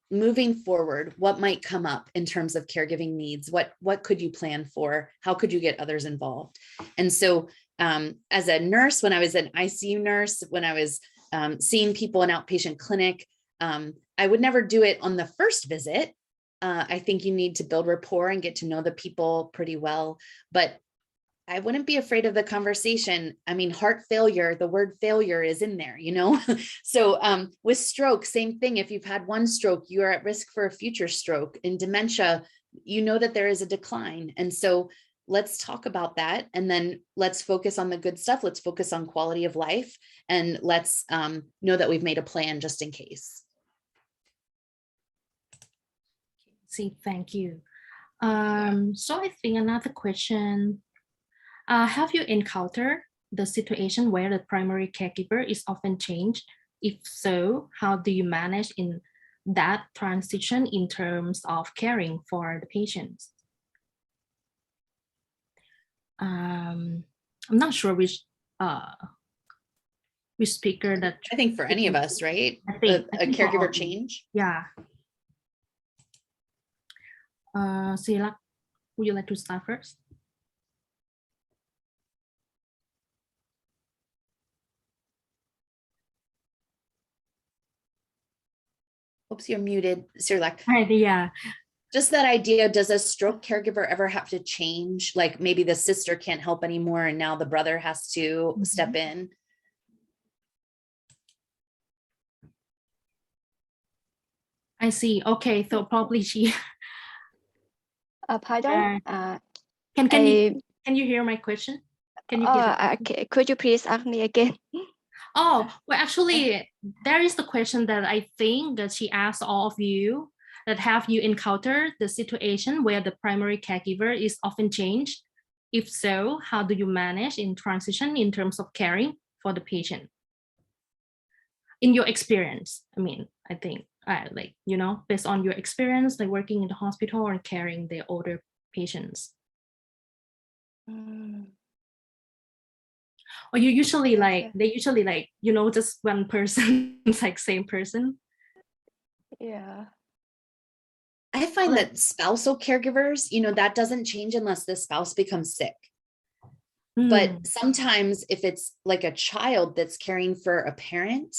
moving forward, what might come up in terms of caregiving needs, what could you plan for? How could you get others involved? And so as a nurse, when I was an ICU nurse, when I was seeing people in outpatient clinic, I would never do it on the first visit. I think you need to build rapport and get to know the people pretty well, but I wouldn't be afraid of the conversation. I mean, heart failure, the word failure is in there, So with stroke, same thing. If you've had one stroke, you are at risk for a future stroke. In dementia, you know that there is a decline. And so let's talk about that. And then let's focus on the good stuff. Let's focus on quality of life. And let's know that we've made a plan just in case. See, thank you. So I think another question, have you encountered the situation where the primary caregiver is often changed? If so, how do you manage in that transition in terms of caring for the patients? I'm not sure which speaker that. I think for any of us, right? I think A for caregiver all. change. Yeah. Silak, would you like to start first? Oops, you're muted, Sirlak. Right, yeah. Just that idea, does a stroke caregiver ever have to change? Like maybe the sister can't help anymore and now the brother has to step in? I see. Okay, so probably she. Pardon. Can you hear my question? Can you hear? Could you please ask me again? Oh, well, actually, there is the question that I think that she asked all of you, that have you encountered the situation where the primary caregiver is often changed? If so, how do you manage in transition in terms of caring for the patient? In your experience, I mean, I think, like, you know, based on your experience, like working in the hospital or caring the older patients. Or you usually like, they usually like, you know, just one person, like same person. Yeah. I find that spousal caregivers, you know, that doesn't change unless the spouse becomes sick. But sometimes if it's like a child that's caring for a parent,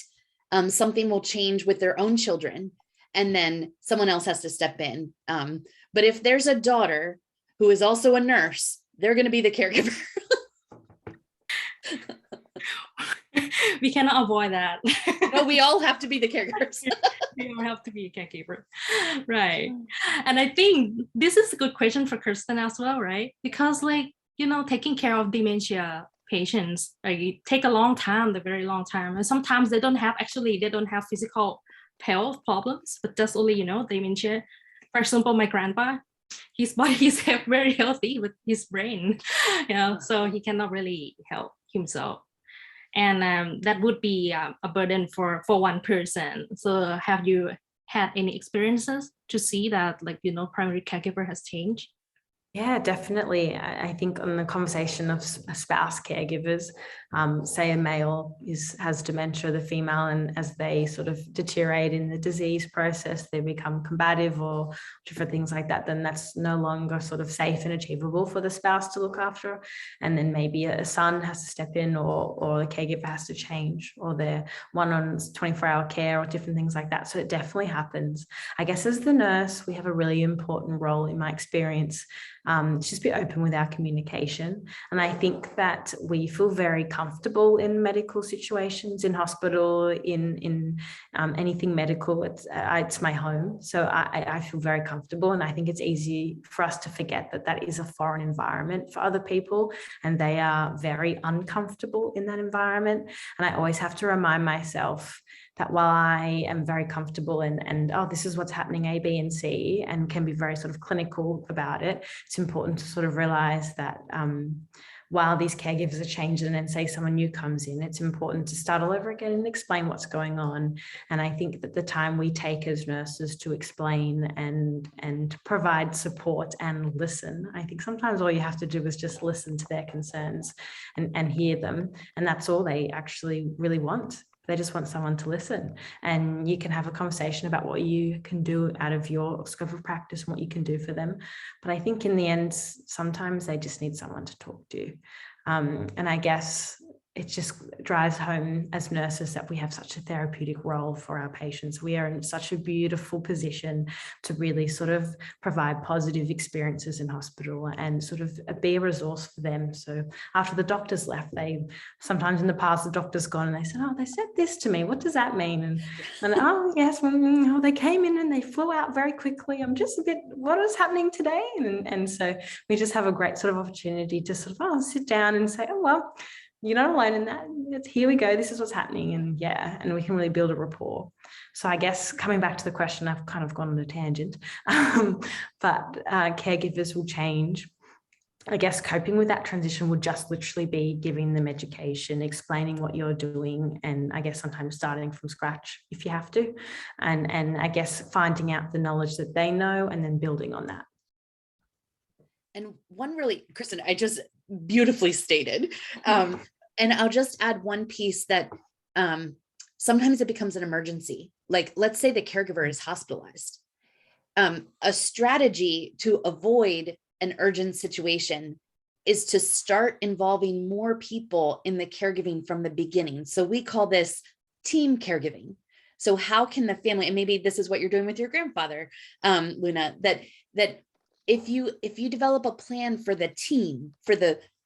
something will change with their own children and then someone else has to step in. But if there's a daughter who is also a nurse, they're going to be the caregiver. We cannot avoid that. No, we all have to be the caregivers. We all have to be a caregiver, right? And I think this is a good question for Kirsten as well, right? Because, like, you know, taking care of dementia patients, like, it take a long time, a very long time, and sometimes they don't have physical health problems, but that's only, you know, dementia. For example, my grandpa, his body is very healthy with his brain, you know, so he cannot really help himself. And that would be a burden for one person. So have you had any experiences to see that, like, you know, primary caregiver has changed? Yeah, definitely. I think on the conversation of spouse caregivers, say a male has dementia, the female, and as they sort of deteriorate in the disease process, they become combative or different things like that, then that's no longer sort of safe and achievable for the spouse to look after. And then maybe a son has to step in, or the caregiver has to change, or they're one on 24-hour care or different things like that. So it definitely happens. I guess as the nurse, we have a really important role in my experience. Just be open with our communication. And I think that we feel very comfortable in medical situations, in hospital, in anything medical. It's my home. So I feel very comfortable. And I think it's easy for us to forget that that is a foreign environment for other people. And they are very uncomfortable in that environment. And I always have to remind myself that while I am very comfortable and oh, this is what's happening, A, B, and C, and can be very sort of clinical about it, it's important to sort of realize that while these caregivers are changing and then say someone new comes in, it's important to start all over again and explain what's going on. And I think that the time we take as nurses to explain and provide support and listen, I think sometimes all you have to do is just listen to their concerns and hear them. And that's all they actually really want. They just want someone to listen, and you can have a conversation about what you can do out of your scope of practice and what you can do for them. But I think in the end, sometimes they just need someone to talk to. And I guess it just drives home as nurses that we have such a therapeutic role for our patients. We are in such a beautiful position to really sort of provide positive experiences in hospital and sort of be a resource for them. So after the doctors left, sometimes in the past, the doctor's gone and they said, oh, they said this to me. What does that mean? And oh, yes, well, they came in and they flew out very quickly. I'm just a bit, what is happening today? And so we just have a great sort of opportunity to sort of sit down and say, oh, well, you're not alone in that. Here we go. This is what's happening. And yeah, and we can really build a rapport. So I guess coming back to the question, I've kind of gone on a tangent, but caregivers will change. I guess coping with that transition would just literally be giving them education, explaining what you're doing, and I guess sometimes starting from scratch if you have to, and I guess finding out the knowledge that they know and then building on that. And one really, Kristen, I just beautifully stated. And I'll just add one piece that sometimes it becomes an emergency. Like, let's say the caregiver is hospitalized. A strategy to avoid an urgent situation is to start involving more people in the caregiving from the beginning. So we call this team caregiving. So how can the family, and maybe this is what you're doing with your grandfather, Luna, that if you develop a plan for the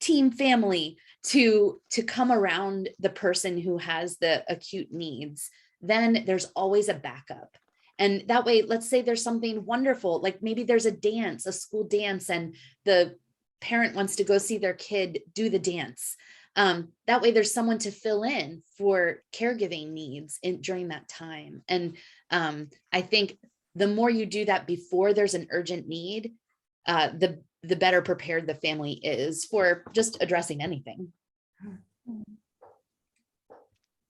team family to come around the person who has the acute needs, then there's always a backup. And that way, let's say there's something wonderful, like maybe there's a school dance, and the parent wants to go see their kid do the dance. That way there's someone to fill in for caregiving needs during that time. And I think the more you do that before there's an urgent need, the better prepared the family is for just addressing anything.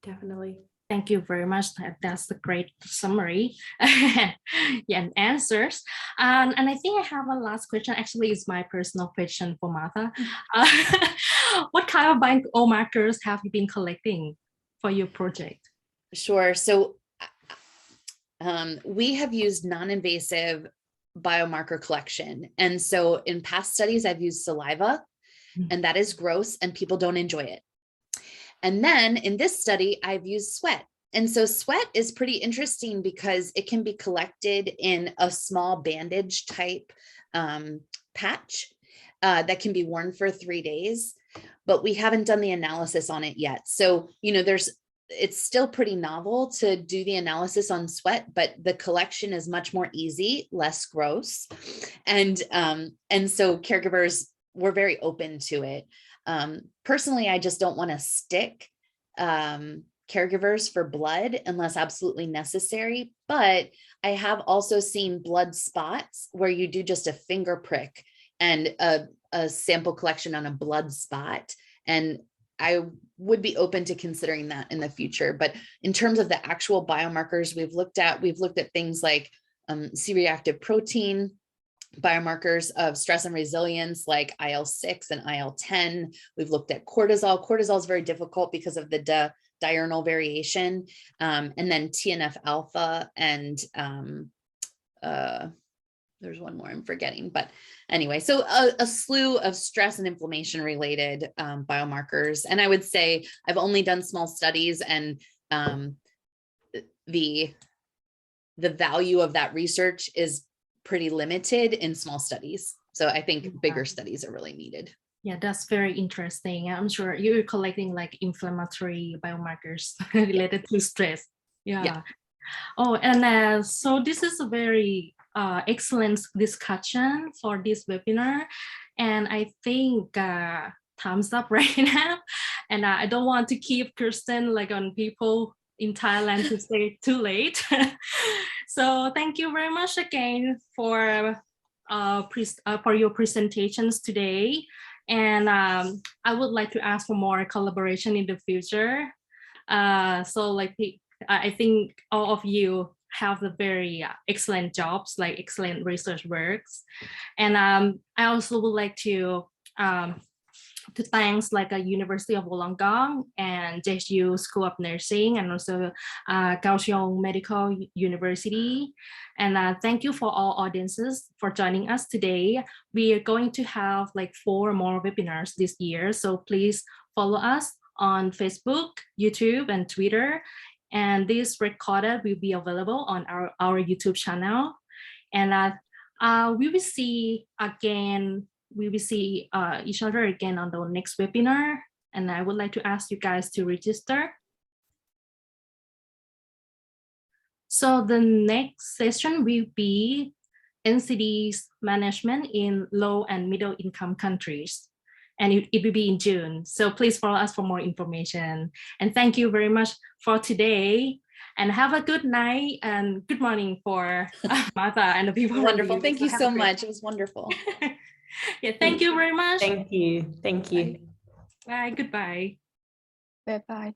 Definitely. Thank you very much. That's a great summary yeah, and answers. And I think I have a last question. Actually, it's my personal question for Martha. What kind of biomarkers have you been collecting for your project? Sure. So we have used non-invasive biomarker collection. And so in past studies, I've used saliva, and that is gross and people don't enjoy it. And then in this study, I've used sweat. And so sweat is pretty interesting because it can be collected in a small bandage type patch that can be worn for 3 days, but we haven't done the analysis on it yet. So, it's still pretty novel to do the analysis on sweat, but the collection is much more easy, less gross. And so caregivers were very open to it. Personally, I just don't want to stick caregivers for blood unless absolutely necessary. But I have also seen blood spots where you do just a finger prick and a sample collection on a blood spot. And I would be open to considering that in the future. But in terms of the actual biomarkers we've looked at things like C-reactive protein, biomarkers of stress and resilience like IL-6 and IL-10. We've looked at cortisol. Cortisol is very difficult because of the diurnal variation. And then TNF alpha and there's one more I'm forgetting, but anyway, so a slew of stress and inflammation related biomarkers. And I would say I've only done small studies, and the value of that research is pretty limited in small studies. So I think bigger studies are really needed. Yeah, that's very interesting. I'm sure you're collecting like inflammatory biomarkers related to stress. Yeah. Oh, and so this is a very excellent discussion for this webinar. And I think thumbs up right now. And I don't want to keep Kirsten like on people in Thailand to stay too late. So thank you very much again for your presentations today. And I would like to ask for more collaboration in the future. So like I think all of you have the very excellent jobs, like excellent research works. And I also would like to thanks like a University of Wollongong and JSU School of Nursing, and also Kaohsiung Medical University. And thank you for all audiences for joining us today. We are going to have like 4 more webinars this year, so please follow us on Facebook, YouTube, and Twitter. And this recorded will be available on our YouTube channel. And we will see each other again on the next webinar. And I would like to ask you guys to register. So the next session will be NCD's management in low and middle income countries. and it will be in June. So please follow us for more information. And thank you very much for today. And have a good night and good morning for Martha and the people. Wonderful. Thank you Have so a great- much. It was wonderful. Yeah, thank you very much. Thank you. Thank you. Bye. Goodbye. Bye bye.